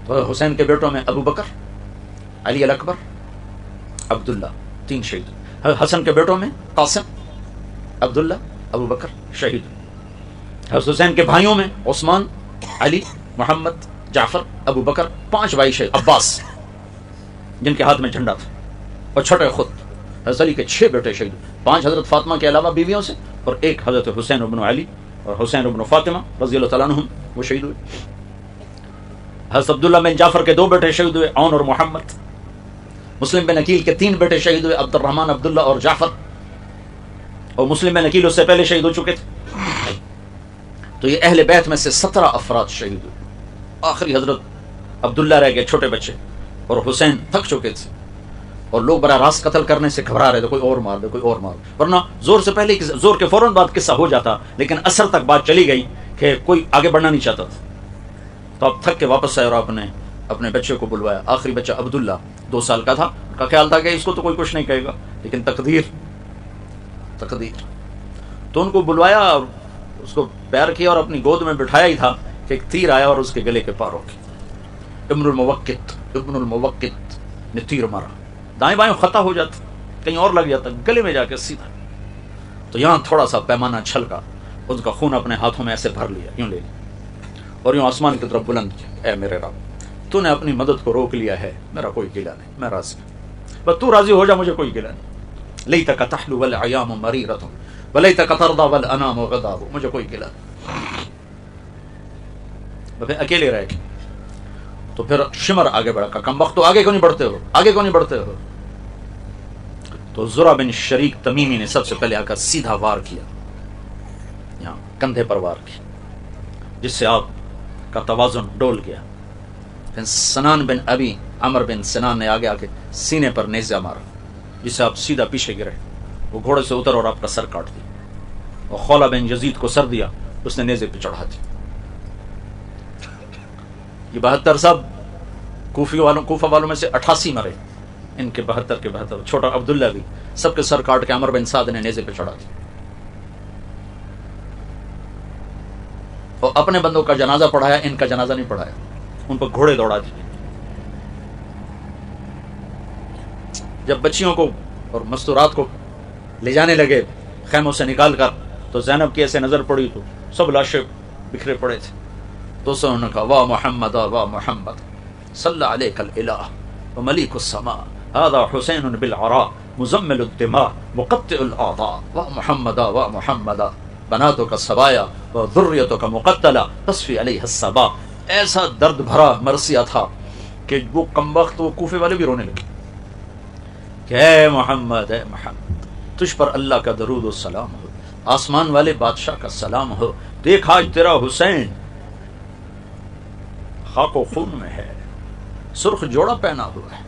تو حسین کے بیٹوں میں ابو بکر، علی الاکبر، عبداللہ، 3 شہید۔ حسن کے بیٹوں میں قاسم، عبداللہ، ابو بکر شہید۔ حسین کے بھائیوں میں عثمان، علی، محمد، جعفر، ابو بکر، 5 بھائی شہید۔ عباس جن کے ہاتھ میں جھنڈا تھا، اور چھٹے خود حضرت علی کے 6 بیٹے شہید، 5 حضرت فاطمہ کے علاوہ بیویوں سے، اور 1 حضرت حسین ابن علی اور حسین ابن فاطمہ رضی اللہ تعالیٰ عنہم، وہ شہید ہوئے۔ حضرت عبداللہ بن جعفر کے 2 بیٹے شہید ہوئے، عون اور محمد۔ مسلم بن عقیل کے 3 بیٹے شہید ہوئے، عبد الرحمن، عبداللہ اور جعفر، اور مسلم بن عقیل اس سے پہلے شہید ہو چکے تھے۔ تو یہ اہل بیت میں سے 17 افراد شہید ہوئے۔ آخری حضرت عبداللہ رہ گئے چھوٹے بچے، اور حسین تھک چکے تھے، اور لوگ براہ راست قتل کرنے سے گھبرا رہے تھے، کوئی اور مار دے، کوئی اور مار دے، ورنہ زور سے پہلے، زور کے فوراً بعد قصہ ہو جاتا، لیکن اثر تک بات چلی گئی کہ کوئی آگے بڑھنا نہیں چاہتا تھا۔ تو اب تھک کے واپس آئے اور آپ نے اپنے بچے کو بلوایا۔ آخری بچہ عبداللہ 2 سال کا تھا، ان کا خیال تھا کہ اس کو تو کوئی کچھ نہیں کہے گا، لیکن تقدیر۔ تو ان کو بلوایا اور اس کو پیار کیا اور اپنی گود میں بٹھایا ہی تھا کہ ایک تیر آیا اور اس کے گلے کے پار ہو گیا۔ ابن الموقت نے تیر مارا، دائیں بائیں خطا ہو جاتا، کہیں اور لگ جاتا، گلے میں جا کے سیدھا۔ تو یہاں تھوڑا سا پیمانہ چھلکا، اس کا خون اپنے ہاتھوں میں ایسے بھر لیا، یوں لے لیا اور یوں آسمان کی طرف بلند کیا، اے میرے رب تو نے اپنی مدد کو روک لیا ہے، میرا کوئی گلہ نہیں، میں راضی ہوں، بس تو راضی ہو جا، مجھے کوئی گلہ نہیں۔ لیتک تحلو والایام مریرۃ ولیتک ترضی والانام غضاب، مجھے کوئی گلہ نہیں۔ پھر اکیلے رہ گئے۔ تو پھر شمر آگے بڑھا، کم وقت تو آگے کیوں نہیں بڑھتے ہو؟ تو زرع بن شریک تمیمی نے سب سے پہلے آ کر سیدھا وار کیا، یہاں کندھے پر وار کیا، جس سے آپ کا توازن ڈول گیا۔ پھر سنان بن ابی عمر بن سنان نے آگے آ کے سینے پر نیزہ مارا، جس سے آپ سیدھا پیچھے گرے، وہ گھوڑے سے اتر اور آپ کا سر کاٹ دیا۔ اور خولہ بن یزید کو سر دیا، اس نے نیزے پہ چڑھا دیا۔ یہ 72 صاحب کوفہ والوں میں سے 88 مرے، ان کے 72 کے 72، چھوٹا عبداللہ بھی، سب کے سر کاٹ کے عمر بن سعد نے نیزے پہ چڑھا دیا۔ اور اپنے بندوں کا جنازہ پڑھایا، ان کا جنازہ نہیں پڑھایا، ان پر گھوڑے دوڑا دیے۔ جب بچیوں کو اور مستورات کو لے جانے لگے خیموں سے نکال کر، تو زینب کی ایسے نظر پڑی تو سب لاشیں بکھرے پڑے تھے، تو اس نے کہا واہ محمد واہ محمد صلی علیک الالہ وملیک السماء هذا حسین بالعراء مزمل الدماء مقطع الاعضاء واہ محمد واہ محمد بناتک السبایا وذریتک مقتلہ تصفی علیہ الصبا۔ ایسا درد بھرا مرثیہ تھا کہ وہ کمبخت وہ کوفے والے بھی رونے لگے کہ اے محمد تجھ پر اللہ کا درود و سلام ہو، آسمان والے بادشاہ کا سلام ہو، دیکھ آج تیرا حسین خاک و خون میں ہے، سرخ جوڑا پہنا ہوا ہے،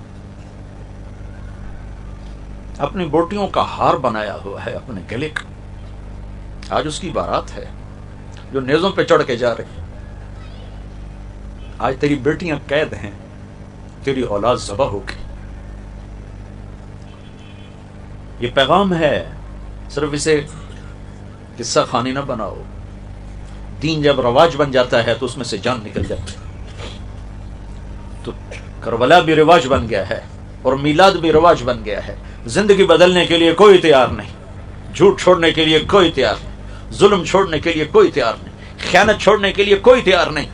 اپنی بوٹیوں کا ہار بنایا ہوا ہے اپنے گلے کا، آج اس کی بارات ہے جو نیزوں پہ چڑھ کے جا رہی، آج تیری بیٹیاں قید ہیں، تیری اولاد ذبح ہو گئی۔ یہ پیغام ہے، صرف اسے قصہ خوانی نہ بناؤ۔ دین جب رواج بن جاتا ہے تو اس میں سے جان نکل جاتی ہے۔ تو کربلا بھی رواج بن گیا ہے اور میلاد بھی رواج بن گیا ہے۔ زندگی بدلنے کے لیے کوئی تیار نہیں، جھوٹ چھوڑنے کے لیے کوئی تیار نہیں، ظلم چھوڑنے کے لیے کوئی تیار نہیں، خیانت چھوڑنے کے لیے کوئی تیار نہیں۔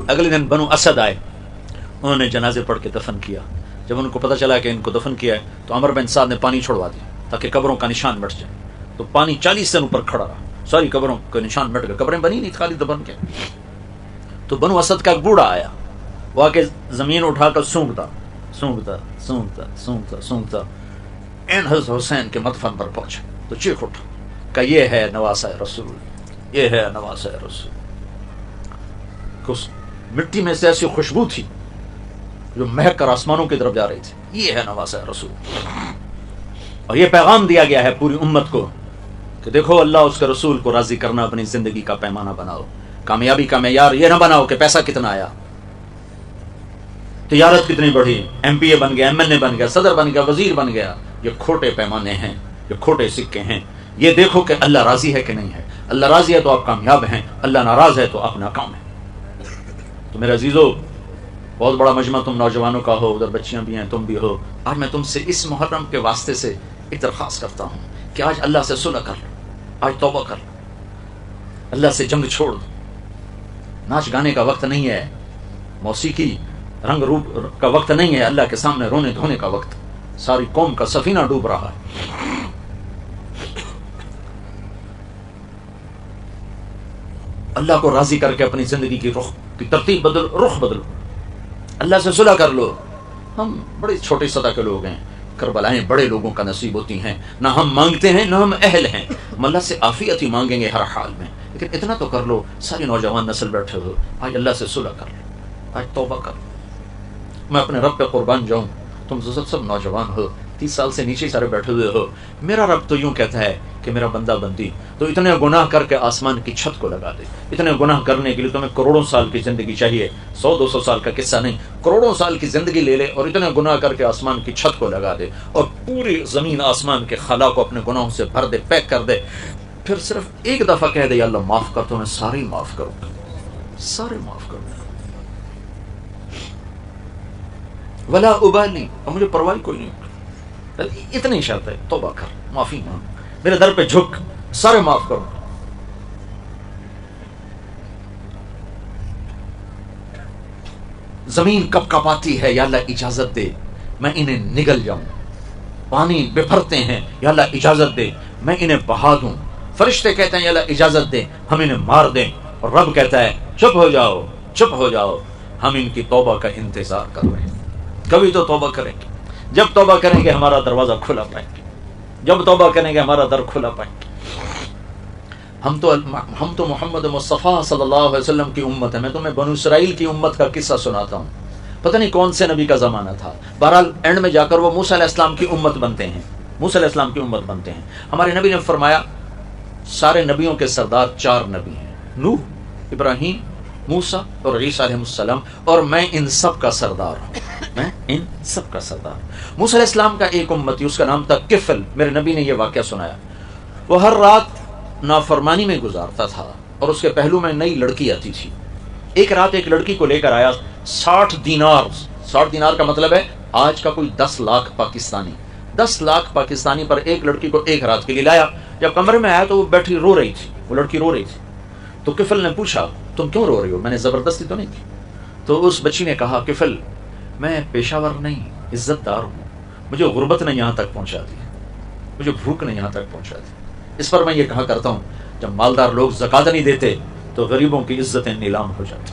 اگلے دن بنو اسد آئے، انہوں نے جنازے پڑھ کے دفن کیا۔ جب ان کو پتہ چلا کہ ان کو دفن کیا ہے تو عمر بن سعد نے پانی چھوڑوا دیا تاکہ قبروں کا نشان مٹ جائے۔ تو پانی 40 دن اوپر کھڑا رہا، ساری قبروں کا نشان مٹ گئے، قبریں بنی نہیں، خالی دفن کے۔ تو بنو اسد کا ایک بوڑھا آیا، وہ آ کے زمین اٹھا کر سونگتا سونگتا سونگتا سونگتا سونگتا این حضرت حسین کے مدفن پر پہنچا تو چیخ اٹھا کہ یہ ہے نواسہ رسول، یہ ہے نواسہ رسول۔ کہ اس مٹی میں سے ایسی خوشبو تھی جو مہک کر آسمانوں کی طرف جا رہی تھی، یہ ہے نواسہ رسول۔ اور یہ پیغام دیا گیا ہے پوری امت کو کہ دیکھو اللہ اس کے رسول کو راضی کرنا اپنی زندگی کا پیمانہ بناؤ۔ کامیابی کا معیار یہ نہ بناؤ کہ پیسہ کتنا آیا، تجارت کتنی بڑھی، ایم پی اے بن گیا، ایم این اے بن گیا، صدر بن گیا، وزیر بن گیا۔ یہ کھوٹے پیمانے ہیں، یہ کھوٹے سکے ہیں۔ یہ دیکھو کہ اللہ راضی ہے کہ نہیں ہے۔ اللہ راضی ہے تو آپ کامیاب ہیں، اللہ ناراض ہے تو آپ ناکام ہیں۔ تو میرے عزیزو، بہت بڑا مجمع تم نوجوانوں کا ہو، ادھر بچیاں بھی ہیں، تم بھی ہو۔ آج میں تم سے اس محرم کے واسطے سے ایک درخواست کرتا ہوں کہ آج اللہ سے صلح کر لو، آج توبہ کر لو، اللہ سے جنگ چھوڑ دو۔ ناچ گانے کا وقت نہیں ہے، موسیقی رنگ روپ کا وقت نہیں ہے، اللہ کے سامنے رونے دھونے کا وقت۔ ساری قوم کا سفینہ ڈوب رہا ہے۔ اللہ کو راضی کر کے اپنی زندگی کی رخ کی ترتیب بدل، رخ بدلو، اللہ سے صلح کر لو۔ ہم بڑے چھوٹے سطح کے لوگ ہیں، کربلائیں بڑے لوگوں کا نصیب ہوتی ہیں، نہ ہم مانگتے ہیں نہ ہم اہل ہیں، ہم اللہ سے عافیت ہی مانگیں گے ہر حال میں، لیکن اتنا تو کر لو۔ ساری نوجوان نسل بیٹھے ہو، آج اللہ سے صلح کر لو، آج توبہ کر لو۔ میں اپنے رب پہ قربان جاؤں، تم سب نوجوان ہو، 30 سال سے نیچے سارے بیٹھے ہوئے ہو۔ میرا رب تو یوں کہتا ہے کہ میرا بندہ بندی تو اتنے گناہ کر کے آسمان کی چھت کو لگا دے۔ اتنے گناہ کرنے کے لیے تمہیں کروڑوں سال کی زندگی چاہیے، 100-200 سال کا قصہ نہیں، کروڑوں سال کی زندگی لے لے اور اتنے گناہ کر کے آسمان کی چھت کو لگا دے اور پوری زمین آسمان کے خلا کو اپنے گناہوں سے بھر دے، پیک کر دے، پھر صرف ایک دفعہ کہہ دے یا اللہ معاف کر، تو میں سارے ہی معاف کروں گا، سارے معاف کروں گا، ولا ابالی، اور مجھے پرواہ کوئی نہیں۔ اتنی شرط ہے، توبہ کر، معافی مانگ، میرے در پہ جھک، سارے معاف کرو۔ زمین کب کپاتی ہے، یا اللہ اجازت دے میں انہیں نگل جاؤں۔ پانی بپھرتے ہیں، یا اللہ اجازت دے میں انہیں بہا دوں۔ فرشتے کہتے ہیں یا اللہ اجازت دے ہم انہیں مار دیں، اور رب کہتا ہے چپ ہو جاؤ، چپ ہو جاؤ، ہم ان کی توبہ کا انتظار کر رہے ہیں۔ کبھی تو توبہ کریں گے، جب توبہ کریں گے ہمارا دروازہ کھلا پائیں گے، جب توبہ کریں گے ہمارا در کھلا پائیں گے۔ ہم تو محمد مصطفیٰ صلی اللہ علیہ وسلم کی امت ہے۔ میں تمہیں بنو اسرائیل کی امت کا قصہ سناتا ہوں، پتہ نہیں کون سے نبی کا زمانہ تھا، بہرحال اینڈ میں جا کر وہ موسیٰ علیہ السلام کی امت بنتے ہیں، موسیٰ علیہ السلام کی امت بنتے ہیں۔ ہمارے نبی نے فرمایا سارے نبیوں کے سردار 4 نبی ہیں، نوح، ابراہیم، موسیٰ اور عیسیٰ علیہ السلام، اور میں ان سب کا سردار ہوں، میں ان سب کا سردار ہوں۔ موسیٰ علیہ السلام کا ایک امتی، اس کا نام تھا کفل، میرے نبی نے یہ واقعہ سنایا۔ وہ ہر رات نافرمانی میں گزارتا تھا اور اس کے پہلو میں نئی لڑکی آتی تھی. ایک رات ایک لڑکی کو لے کر آیا 60 دینار. 60 دینار کا مطلب ہے آج کا کوئی 10 لاکھ پاکستانی. 10 لاکھ پاکستانی پر ایک لڑکی کو ایک رات کے لیے لایا. جب کمرے میں آیا تو وہ بیٹھی رو رہی تھی, وہ لڑکی رو رہی تھی. تو کفل نے پوچھا تم کیوں رو رہی ہو, میں نے زبردستی تو نہیں کی. تو اس بچی نے کہا کفل میں پیشہ ور نہیں, عزت دار ہوں, مجھے غربت نے یہاں تک پہنچا دی, مجھے بھوک نے یہاں تک پہنچا دی. اس پر میں یہ کہا کرتا ہوں جب مالدار لوگ زکات نہیں دیتے تو غریبوں کی عزتیں نیلام ہو جاتی.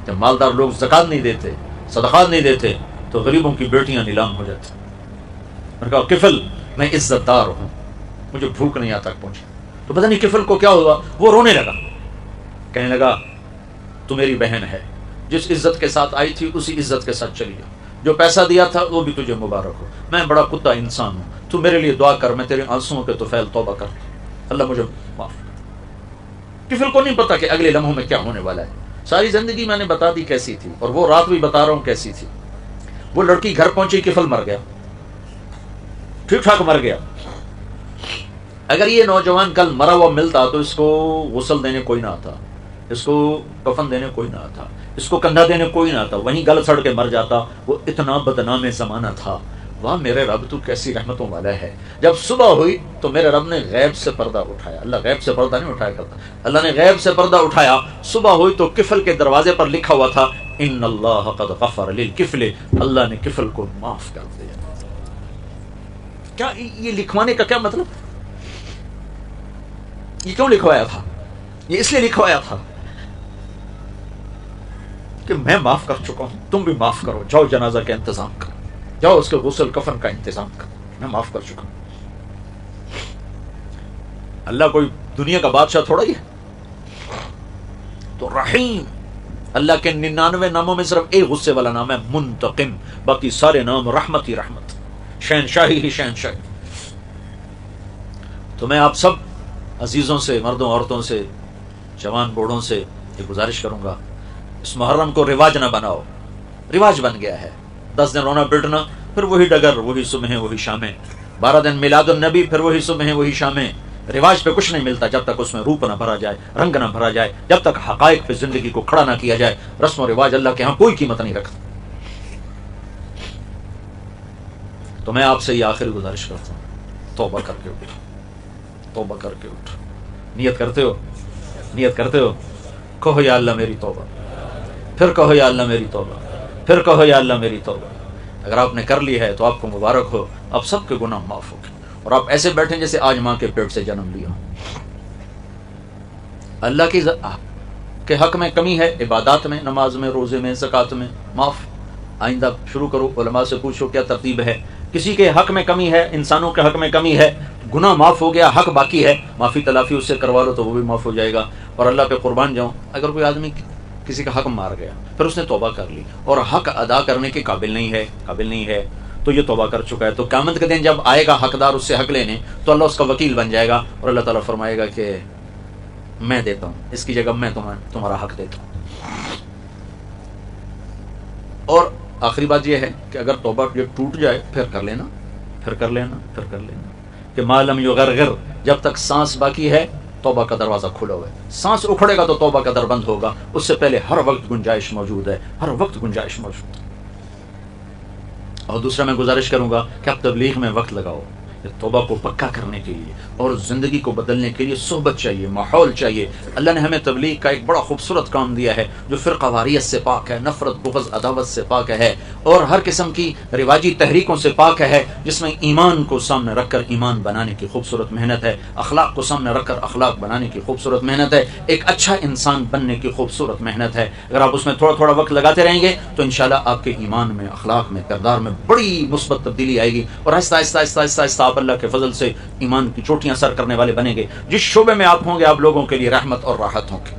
جب مالدار لوگ زکات نہیں دیتے, صدقات نہیں دیتے تو غریبوں کی بیٹیاں نیلام ہو جاتی. میں نے کہا کفل میں عزت دار ہوں, مجھے بھوک نہیں یہاں تک پہنچی. تو پتہ نہیں کفل کو کیا ہوا, وہ رونے لگا, کہنے لگا تو میری بہن ہے, جس عزت کے ساتھ آئی تھی اسی عزت کے ساتھ چلی جا, جو پیسہ دیا تھا وہ بھی تجھے مبارک ہو, میں بڑا کتا انسان ہوں, تو میرے لیے دعا کر, میں تیرے آنسوؤں کے طفیل توبہ کر, اللہ مجھے معاف. کفل کو نہیں پتا کہ اگلے لمحوں میں کیا ہونے والا ہے. ساری زندگی میں نے بتا دی کیسی تھی, اور وہ رات بھی بتا رہا ہوں کیسی تھی. وہ لڑکی گھر پہنچی, کفل مر گیا, ٹھیک ٹھاک مر گیا. اگر یہ نوجوان کل مرا ہوا ملتا تو اس کو غسل دینے کوئی نہ آتا, اس کو کفن دینے کوئی نہ آتا, اس کو کندھا دینے کوئی نہ آتا, وہیں گل سڑ کے مر جاتا. وہ اتنا بدنام زمانہ تھا. واہ میرے رب تو کیسی رحمتوں والا ہے. جب صبح ہوئی تو میرے رب نے غیب سے پردہ اٹھایا. اللہ غیب سے پردہ نہیں اٹھایا کرتا, اللہ نے غیب سے پردہ اٹھایا. صبح ہوئی تو کفل کے دروازے پر لکھا ہوا تھا ان اللہ قد غفر للکفل, اللہ نے کفل کو معاف کر دیا. کیا یہ لکھوانے کا کیا مطلب, یہ کیوں لکھوایا تھا؟ یہ اس لیے لکھوایا تھا کہ میں معاف کر چکا ہوں, تم بھی معاف کرو, جاؤ جنازہ کا انتظام کرو, جاؤ اس کے غسل کفن کا انتظام کرو, میں معاف کر چکا ہوں. اللہ کوئی دنیا کا بادشاہ تھوڑا ہی ہے. تو رحیم, اللہ کے 99 ناموں میں صرف ایک غصے والا نام ہے منتقم, باقی سارے نام رحمت ہی رحمت, شہنشاہی ہی شہنشاہی. تو میں آپ سب عزیزوں سے, مردوں عورتوں سے, جوان بوڑھوں سے یہ گزارش کروں گا, اس محرم کو رواج نہ بناؤ. رواج بن گیا ہے 10 دن رونا پٹنا, پھر وہی ڈگر, وہی صبح وہی شامیں. 12 دن میلاد النبی, پھر وہی صبح وہی شامیں. رواج پہ کچھ نہیں ملتا جب تک اس میں روپ نہ بھرا جائے, رنگ نہ بھرا جائے, جب تک حقائق پہ زندگی کو کھڑا نہ کیا جائے. رسم و رواج اللہ کے ہاں کوئی قیمت نہیں رکھتا. تو میں آپ سے یہ آخری گزارش کرتا ہوں, توبہ کر کے اٹھو, توبہ کر کے اٹھو. نیت کرتے ہو, نیت کرتے ہو, کہو یا اللہ میری توبہ, پھر کہو یا اللہ میری توبہ, پھر کہو یا اللہ میری توبہ. اگر آپ نے کر لی ہے تو آپ کو مبارک ہو, آپ سب کے گناہ معاف ہو گئے, اور آپ ایسے بیٹھیں جیسے آج ماں کے پیٹ سے جنم لیا. اللہ کے حق میں کمی ہے, عبادات میں, نماز میں, روزے میں, زکات میں, معاف. آئندہ شروع کرو, علماء سے پوچھو کیا ترتیب ہے. کسی کے حق میں کمی ہے, انسانوں کے حق میں کمی ہے, گناہ معاف ہو گیا, حق باقی ہے, معافی تلافی اس سے کروا لو تو وہ بھی معاف ہو جائے گا. اور اللہ پہ قربان جاؤں, اگر کوئی آدمی کسی کا حق مار گیا, پھر اس نے توبہ کر لی اور حق ادا کرنے کے قابل نہیں ہے تو یہ توبہ کر چکا ہے, تو قیامت کے دن جب آئے گا حقدار اس سے حق لینے, تو اللہ اس کا وکیل بن جائے گا, اور اللہ تعالیٰ فرمائے گا کہ میں دیتا ہوں, اس کی جگہ میں تمہارا حق دیتا ہوں. اور آخری بات یہ ہے کہ اگر توبہ یہ ٹوٹ جائے پھر کر لینا, پھر کر لینا, پھر کر لینا, کہ ما لم یغرغر, جب تک سانس باقی ہے توبہ کا دروازہ کھلا ہوا ہے. سانس اکھڑے گا تو توبہ کا در بند ہوگا, اس سے پہلے ہر وقت گنجائش موجود ہے, ہر وقت گنجائش موجود ہے. اور دوسرا میں گزارش کروں گا کہ آپ تبلیغ میں وقت لگاؤ, توبہ کو پکا کرنے کے لیے اور زندگی کو بدلنے کے لیے صحبت چاہیے, ماحول چاہیے. اللہ نے ہمیں تبلیغ کا ایک بڑا خوبصورت کام دیا ہے جو فرقہ واریت سے پاک ہے, نفرت, بغض, عداوت سے پاک ہے, اور ہر قسم کی رواجی تحریکوں سے پاک ہے, جس میں ایمان کو سامنے رکھ کر ایمان بنانے کی خوبصورت محنت ہے, اخلاق کو سامنے رکھ کر اخلاق بنانے کی خوبصورت محنت ہے, ایک اچھا انسان بننے کی خوبصورت محنت ہے. اگر آپ اس میں تھوڑا تھوڑا وقت لگاتے رہیں گے تو انشاءاللہ آپ کے ایمان میں, اخلاق میں, کردار میں بڑی مثبت تبدیلی آئے گی, اور آہستہ آہستہ آہستہ آہستہ آہستہ آپ اللہ کے فضل سے ایمان کی چوٹیاں سر کرنے والے بنیں گے. جس شعبے میں آپ ہوں گے آپ لوگوں کے لیے رحمت اور راحت ہوں گے.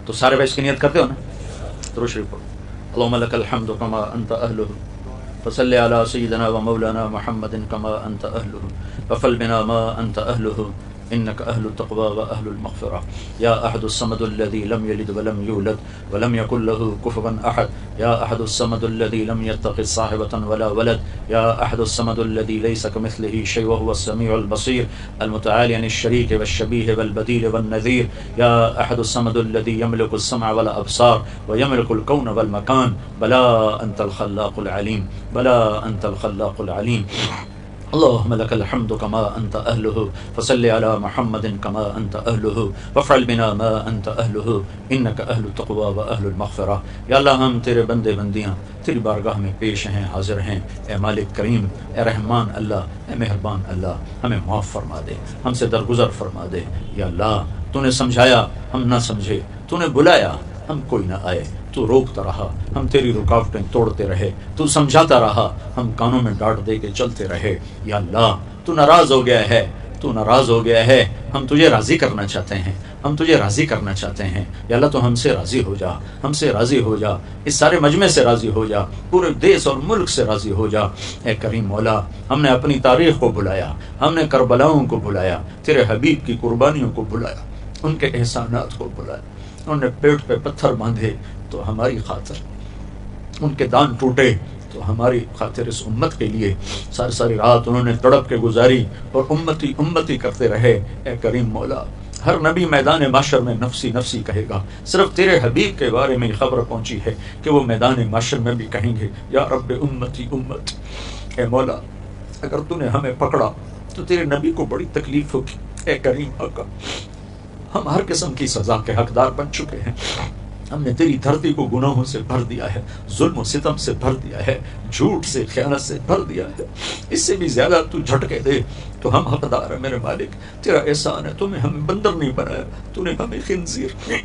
تو سارے بھائی اس کی نیت کرتے ہو نا, درود شریف پڑھو. اللهم لك الحمد كما انت اهله, فصل على سيدنا ومولانا محمد كما انت اهله, وفل بنا ما انت اهله, إنك أهل التقوى وأهل المغفرة. يا أحد الصمد الذي لم يلد ولم يولد ولم يكن له كفوا أحد. يا أحد الصمد الذي لم يتخذ صاحبة ولا ولد. يا أحد الصمد الذي ليس كمثله شيء وهو السميع البصير المتعالي عن الشريك والشبيه والبديل والنذير. يا أحد الصمد الذي يملك السمع والأبصار ويملك الكون والمكان. بلى أنت الخلاق العليم. بلى أنت الخلاق العليم. اللهم لك الحمد كما أنت أهله فصل على محمد كما أنت أهله وافعل بنا ما أنت أهله إنك أهل التقوى وأهل المغفرة. یا اللہ ہم تیرے بندے بندیاں تیری بارگاہ میں پیش ہیں، حاضر ہیں. اے مالک کریم، اے رحمان اللہ، اے مہربان اللہ، ہمیں معاف فرما دے، ہم سے درگزر فرما دے. یا اللہ تو نے سمجھایا ہم نہ سمجھے، تو نے بلایا ہم کوئی نہ آئے، تو روکتا رہا ہم تیری رکاوٹیں توڑتے رہے، تو سمجھاتا رہا ہم کانوں میں ڈانٹ دے کے چلتے رہے. یا اللہ تو ناراض ہو گیا ہے، تو ناراض ہو گیا ہے، ہم تجھے راضی کرنا چاہتے ہیں، ہم تجھے راضی کرنا چاہتے ہیں. یا اللہ تو ہم سے راضی ہو جا، ہم سے راضی ہو جا، اس سارے مجمع سے راضی ہو جا، پورے دیس اور ملک سے راضی ہو جا. اے کریم مولا، ہم نے اپنی تاریخ کو بلایا، ہم نے کربلاؤں کو بلایا، تیرے حبیب کی قربانیوں کو بلایا، ان کے احسانات کو بلایا. انہوں نے پیٹ پہ پتھر باندھے تو ہماری خاطر، ان کے دان ٹوٹے تو ہماری خاطر، اس امت کے لیے ساری ساری رات انہوں نے تڑپ کے گزاری اور امتی امتی کرتے رہے. اے کریم مولا، ہر نبی میدان معاشر میں نفسی نفسی کہے گا، صرف تیرے حبیب کے بارے میں خبر پہنچی ہے کہ وہ میدان معاشر میں بھی کہیں گے یا رب امتی امت. اے مولا، اگر تو نے ہمیں پکڑا تو تیرے نبی کو بڑی تکلیف ہوگی. اے کریم آقا، ہم ہر قسم کی سزا کے حقدار بن چکے ہیں. ہم نے تیری دھرتی کو گناہوں سے بھر دیا ہے، ظلم و ستم سے بھر دیا ہے، جھوٹ سے، خیانت سے بھر دیا ہے. اس سے بھی زیادہ تو جھٹکے دے تو ہم حقدار ہیں. میرے مالک، تیرا احسان ہے، تو نے ہمیں بندر نہیں بنایا، تو نے ہمیں خنزیر نہیں.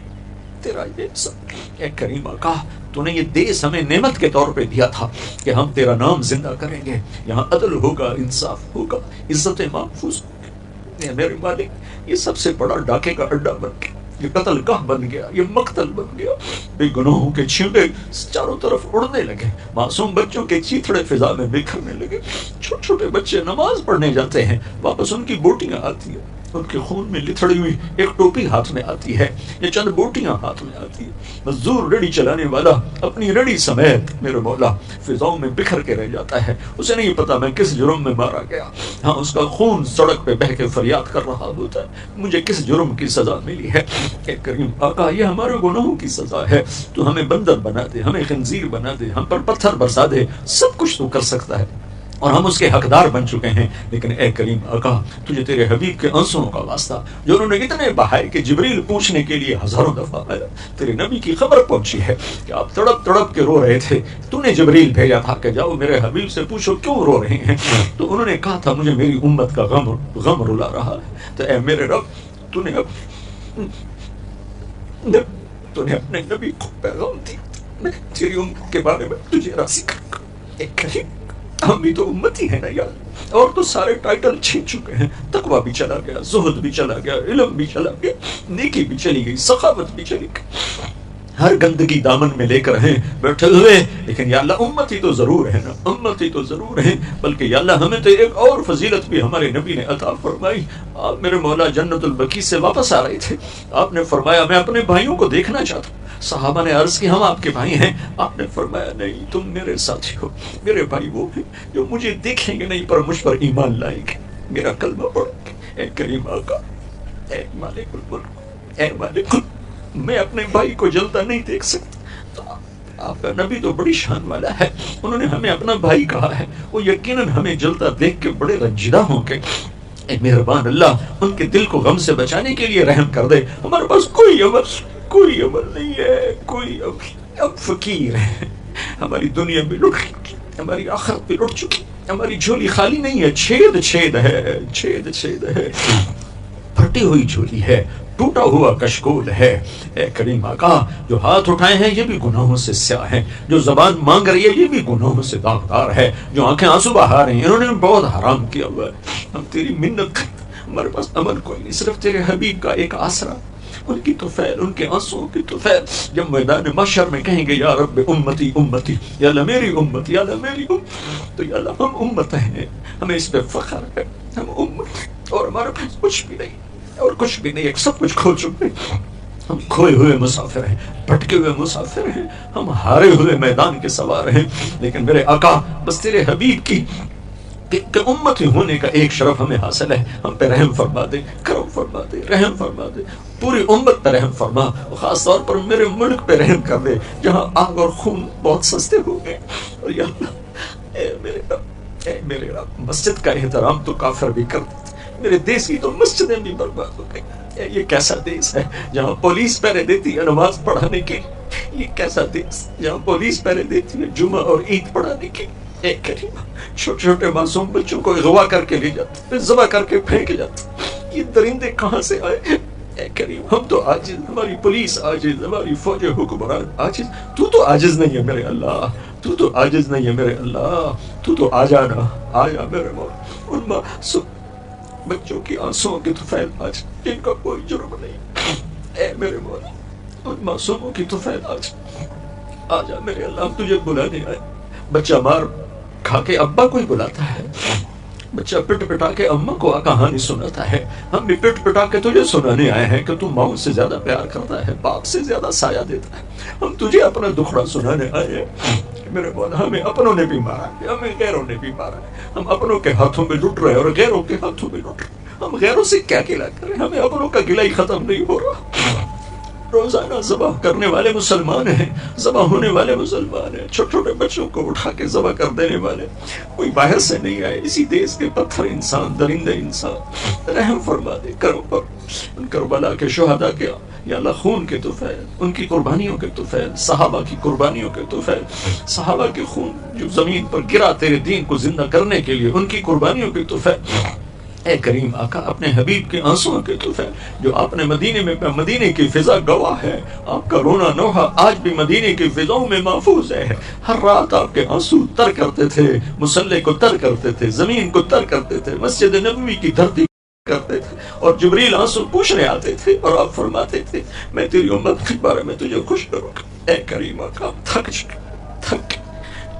تیرا یہ احسان. اے کریم آقا، تو نے یہ دیس ہمیں نعمت کے طور پہ دیا تھا کہ ہم تیرا نام زندہ کریں گے، یہاں عدل ہوگا، انصاف ہوگا، عزت محفوظ ہوگی. میرے مالک، یہ سب سے بڑا ڈاکے کا اڈا بن گیا، یہ قتل گاہ بن گیا، یہ مقتل بن گیا. بے گناہوں کے چھینٹے چاروں طرف اڑنے لگے، معصوم بچوں کے چیتڑے فضا میں بکھرنے لگے. چھوٹے چھوٹے بچے نماز پڑھنے جاتے ہیں، واپس ان کی بوٹیاں آتی ہیں، ان کے خون میں لتھڑی ہوئی ایک ٹوپی ہاتھ میں آتی ہے، یہ چند بوٹیاں ہاتھ میں آتی ہیں. مزدور ریڑھی چلانے والا اپنی ریڑھی سمیت میرے مولا فضاؤں میں بکھر کے رہ جاتا ہے. اسے نہیں پتا میں کس جرم میں مارا گیا. ہاں، اس کا خون سڑک پہ بہہ کے فریاد کر رہا ہوتا ہے، مجھے کس جرم کی سزا ملی ہے. اے کریم آقا، یہ ہمارے گناہوں کی سزا ہے. تو ہمیں بندر بنا دے، ہمیں خنزیر بنا دے، ہم پر پتھر برسا دے، سب کچھ تو کر سکتا ہے اور ہم اس کے حقدار بن چکے ہیں. لیکن اے کریم آقا، تجھے تیرے حبیب کے آنسوؤں کا واسطہ جو انہوں نے اتنے بہائے کہ جبریل پوچھنے کے لیے ہزاروں دفعہ آیا. تیرے نبی کی خبر پہنچی ہے کہ آپ تڑپ تڑپ کے رو رہے تھے. تو نے جبریل بھیجا تھا کہ جاؤ میرے حبیب سے پوچھو کیوں رو رہے ہیں. تو انہوں نے کہا تھا مجھے میری امت کا غم رلا رہا ہے. تو اے میرے رب، تو نے اپنے نبی کو پیغام دی، میں تیری امت کے بارے میں تجھے راضی کروں. اے کریم، ہم بھی تو امتی ہیں نا یار، اور تو سارے ٹائٹل چھین چکے ہیں. تقویٰ بھی چلا گیا، زہد بھی چلا گیا، علم بھی چلا گیا، نیکی بھی چلی گئی، سخاوت بھی چلی گئی. ہر گندگی دامن میں لے کر ہیں بیٹھے ہوئے. لیکن یا اللہ امتی تو ضرور ہے نا، امتی تو ضرور ہے. بلکہ یا اللہ ہمیں تو ایک اور فضیلت بھی ہمارے نبی نے عطا فرمائی. آپ میرے مولا جنت البقیع سے واپس آ رہے تھے، آپ نے فرمایا میں اپنے بھائیوں کو دیکھنا چاہتا ہوں. صحابہ نے عرض کی ہم آپ کے بھائی ہیں. آپ نے فرمایا نہیں، تم میرے ساتھی ہو. میرے بھائی وہ ہیں جو مجھے دیکھیں گے نہیں پر مجھ پر ایمان لائیں گے، میرا کلمہ پڑھیں گے. اے کریم آقا، اے مالک الملک، اے مالک، میں اپنے بھائی کو جلتا نہیں دیکھ سکتا. تو آپ کا نبی تو بڑی شان والا ہے، انہوں نے ہمیں اپنا بھائی کہا ہے، وہ یقیناً ہمیں جلتا دیکھ کے بڑے رنجیدہ ہوں گے. اے مہربان اللہ، ان کے دل کو غم سے بچانے کے لیے رحم کر دے. ہمارے پاس کوئی عمل نہیں ہے، کوئی عمل. اب فقیر ہے، ہماری دنیا بھی لٹ چکی، ہماری آخرت بھی لٹ چکی، ہماری جھولی خالی نہیں ہے، چھید ہے، پھٹی ہوئی جھولی ہے، ٹوٹا ہوا کشکول ہے. اے کریم آقا، جو ہاتھ اٹھائے ہیں یہ بھی گناہوں سے سیاہ ہیں، جو زبان مانگ رہی ہے یہ بھی گناہوں سے داغدار ہے، جو آنکھیں آنسو بہا رہی ہیں انہوں نے بہت حرام کیا ہوا ہے. ہم تیری منت کرتے، ہمارے پاس عمل کوئی نہیں، صرف تیرے حبیب کا ایک آسرا، ان کی توفیل، ان کے آنسوؤں کی توفیل. جب میدان محشر میں کہیں گے یا رب امتی امتی، یا اللہ میری امت، یا اللہ میری امت، تو یا اللہ ہم امت ہیں، ہمیں اس پہ فخر ہے، ہم امت اور ہمارے پاس کچھ بھی نہیں. اور کچھ بھی نہیں، سب کچھ کھو چکے، ہم کھوئے ہوئے مسافر ہیں، بھٹکے ہوئے مسافر ہیں، ہم ہارے ہوئے میدان کے سوار ہیں، لیکن میرے آقا بس تیرے حبیب کی کہ امتی ہونے کا ایک شرف ہمیں حاصل ہے، ہم پہ رحم فرما دے، کرم فرما دے، رحم فرما دے، پوری امت پہ رحم فرما، خاص طور پر میرے ملک پہ رحم کر دے جہاں آگ اور خون بہت سستے ہو گئے، اور یا اللہ اے میرے رب مسجد کا احترام تو کافر بھی کر دیتے، میرے دیس کی تو مسجدیں بھی برباد ہو گئی، یہ کیسا دیس ہے جہاں پولیس پہرے دیتی ہے نماز پڑھانے کے، یہ کیسا دیس جہاں پولیس پہرے دیتی ہے جمعہ اور عید پڑھانے کے، اے کریم چھوٹے چھوٹے معصوم بچوں کو اغوا کر کے لے جاتے، پھر ذبح کر کے پھینک جاتے، یہ درندے کہاں سے آئے؟ اے کریم ہم تو عاجز، ہماری پولیس عاجز، ہماری فوج حکمران عاجز، تو عاجز نہیں ہے میرے اللہ، تو عاجز نہیں ہے میرے اللہ، تو آ جانا، آیا میرے مولا، ان معصوم بچوں کی آنسوں کے طفیل آج جن کا کوئی جرم نہیں، اے میرے مولا ان معصوموں کی طفیل آج آ جا میرے اللہ، ہم تجھے بلانے آئے، بچہ مار کھا کے ابا کو ہی بلاتا ہے، بچہ پٹ پٹا کے اماں کو کہانی سناتا ہے، ہم بھی پٹ پٹا کے تجھے سنانے آئے ہیں کہ تو ماں سے زیادہ پیار کرتا ہے، باپ سے زیادہ سایہ دیتا ہے، ہم تجھے اپنا دکھڑا سنانے آئے ہیں میرے مولا، ہمیں اپنوں نے بھی مارا ہے، ہمیں غیروں نے بھی مارا ہے، ہم اپنوں کے ہاتھوں میں لٹ رہے ہیں اور غیروں کے ہاتھوں میں لٹ رہے ہیں، ہم غیروں سے کیا گلہ کریں، ہمیں اپنوں کا گلہ ہی ختم نہیں ہو رہا، روزانہ ذبح کرنے والے مسلمان ہیں، ذبح ہونے والے مسلمان ہیں، چھوٹے چھوٹے بچوں کو اٹھا کے ذبح کر دینے والے کوئی باہر سے نہیں آئے، اسی دیس کے پتھر انسان، درندے انسان، رحم فرما دے، کرم پر ان کربلا کے شہداء کے یا اللہ خون کے طفیل، ان کی قربانیوں کے طفیل، صحابہ کی قربانیوں کے طفیل، صحابہ کے خون جو زمین پر گرا تیرے دین کو زندہ کرنے کے لیے، ان کی قربانیوں کے طفیل، اے کریم آقا اپنے حبیب کے آنسوں کے طفیل جو آپ نے مدینے میں، مدینے کی فضا گواہ ہے، آپ کا رونا نوحہ آج بھی مدینے کی فضاؤں میں محفوظ ہے، ہر رات آپ کے آنسو تر کرتے تھے، مصلے کو تر کرتے تھے، زمین کو تر کرتے تھے، مسجد نبوی کی دھرتی کرتے تھے، اور جبریل آنسو پوچھنے آتے تھے اور آپ فرماتے تھے میں تیری امت کے بارے میں تجھے خوش کروں گا، اے کریم آقا تھک چکے،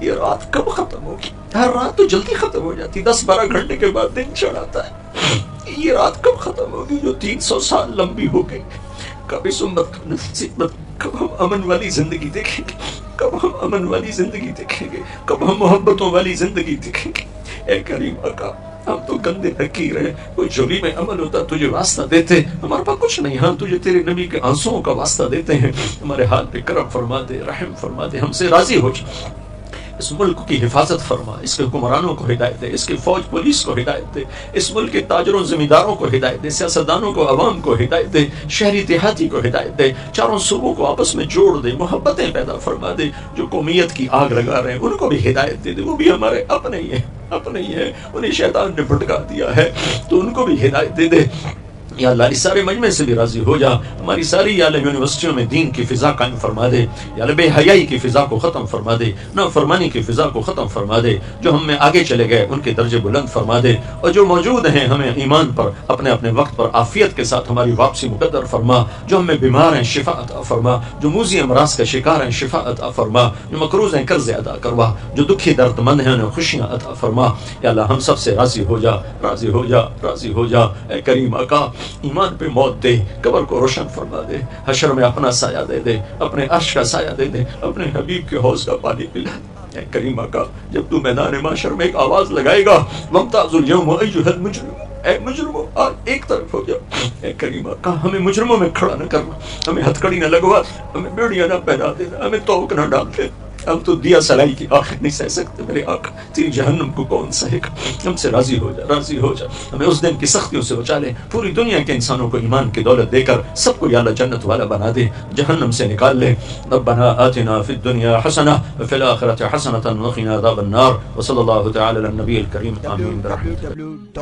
یہ رات کب ختم ہوگی؟ ہر رات تو جلدی ختم ہو جاتی، 10-12 گھنٹے کے بعد دن چڑھ آتا ہے، یہ رات کب ختم ہوگی جو 300 سال لمبی ہو گئی؟ کب اس امت کا نصیبت، کب ہم امن والی زندگی دیکھیں گے، کب ہم امن والی زندگی دیکھیں گے، کب ہم محبتوں والی زندگی دیکھیں گے؟ اے کریم آقا ہم تو گندے فقیر ہیں، کوئی جولی میں عمل ہوتا تجھے واسطہ دیتے، ہمارے پاس کچھ نہیں، ہم تجھے تیرے نبی کے آنسوؤں کا واسطہ دیتے ہیں، ہمارے حال پہ کرم فرما دے، رحم فرما دے، ہم سے راضی ہو جا، اس ملک کی حفاظت فرما، اس کے حکمرانوں کو ہدایت دے، اس کی فوج پولیس کو ہدایت دے، اس ملک کے تاجروں زمینداروں کو ہدایت دے، سیاستدانوں کو، عوام کو ہدایت دے، شہری دیہاتی کو ہدایت دے، چاروں صوبوں کو آپس میں جوڑ دے، محبتیں پیدا فرما دے، جو قومیت کی آگ لگا رہے ہیں ان کو بھی ہدایت دے دے، وہ بھی ہمارے اپنے ہی ہیں، اپنے ہی ہیں، انہیں شیطان نے بھٹکا دیا ہے تو ان کو بھی ہدایت دے دے، یا اللہ اس سارے مجمع سے بھی راضی ہو جا، ہماری ساری یا اللہ یونیورسٹیوں میں دین کی فضا قائم فرما دے، یا اللہ بے حیائی کی فضا کو ختم فرما دے، نافرمانی کی فضا کو ختم فرما دے، جو ہم میں آگے چلے گئے ان کے درجے بلند فرما دے، اور جو موجود ہیں ہمیں ایمان پر اپنے اپنے وقت پر عافیت کے ساتھ ہماری واپسی مقدر فرما، جو ہم میں بیمار ہیں شفا عطا فرما، جو موذی امراض کا شکار ہیں شفا عطا فرما، جو مقروض ہیں قرض ادا کروا، جو دکھی درد مند ہیں انہیں خوشیاں عطا فرما، یا اللہ ہم سب سے راضی ہو جا، راضی ہو جا، راضی ہو جا، اے کریم آقا ایمان پہ موت دے، قبر کو روشن فرما دے، حشر میں اپنا سایہ دے دے، اپنے عرش کا سایہ دے دے، اپنے حبیب کے حوض کا پانی پلا دے، اے کریم آقا جب تو میدان محشر میں ایک آواز لگائے گا وَامْتَازُ الْيَوْمَ أَيُّهَا الْمُجْرِمُونَ، اے مجرموں آج ایک طرف ہو جاؤ، اے کریم آقا ہمیں مجرموں میں کھڑا نہ کرنا، ہمیں ہتھکڑی نہ لگوا، ہمیں بیڑیاں نہ پہنا دینا، ہمیں توق نہ ڈال دے، ہم تو دیا سلائی کی آنکھ نہیں سہ سکتے میرے آقا، تیری جہنم کو کون سہے گا، ہم سے راضی ہو جا، راضی ہو جا، ہمیں اس دن کی سختیوں سے بچا لے، پوری دنیا کے انسانوں کو ایمان کی دولت دے کر سب کو یا اللہ جنت والا بنا دے، جہنم سے نکال لے، ربنا آتنا فی الدنیا حسنہ وفی الآخرۃ حسنۃ وقنا عذاب النار، وصلی اللہ تعالی علی النبی الکریم، آمین برحمتک۔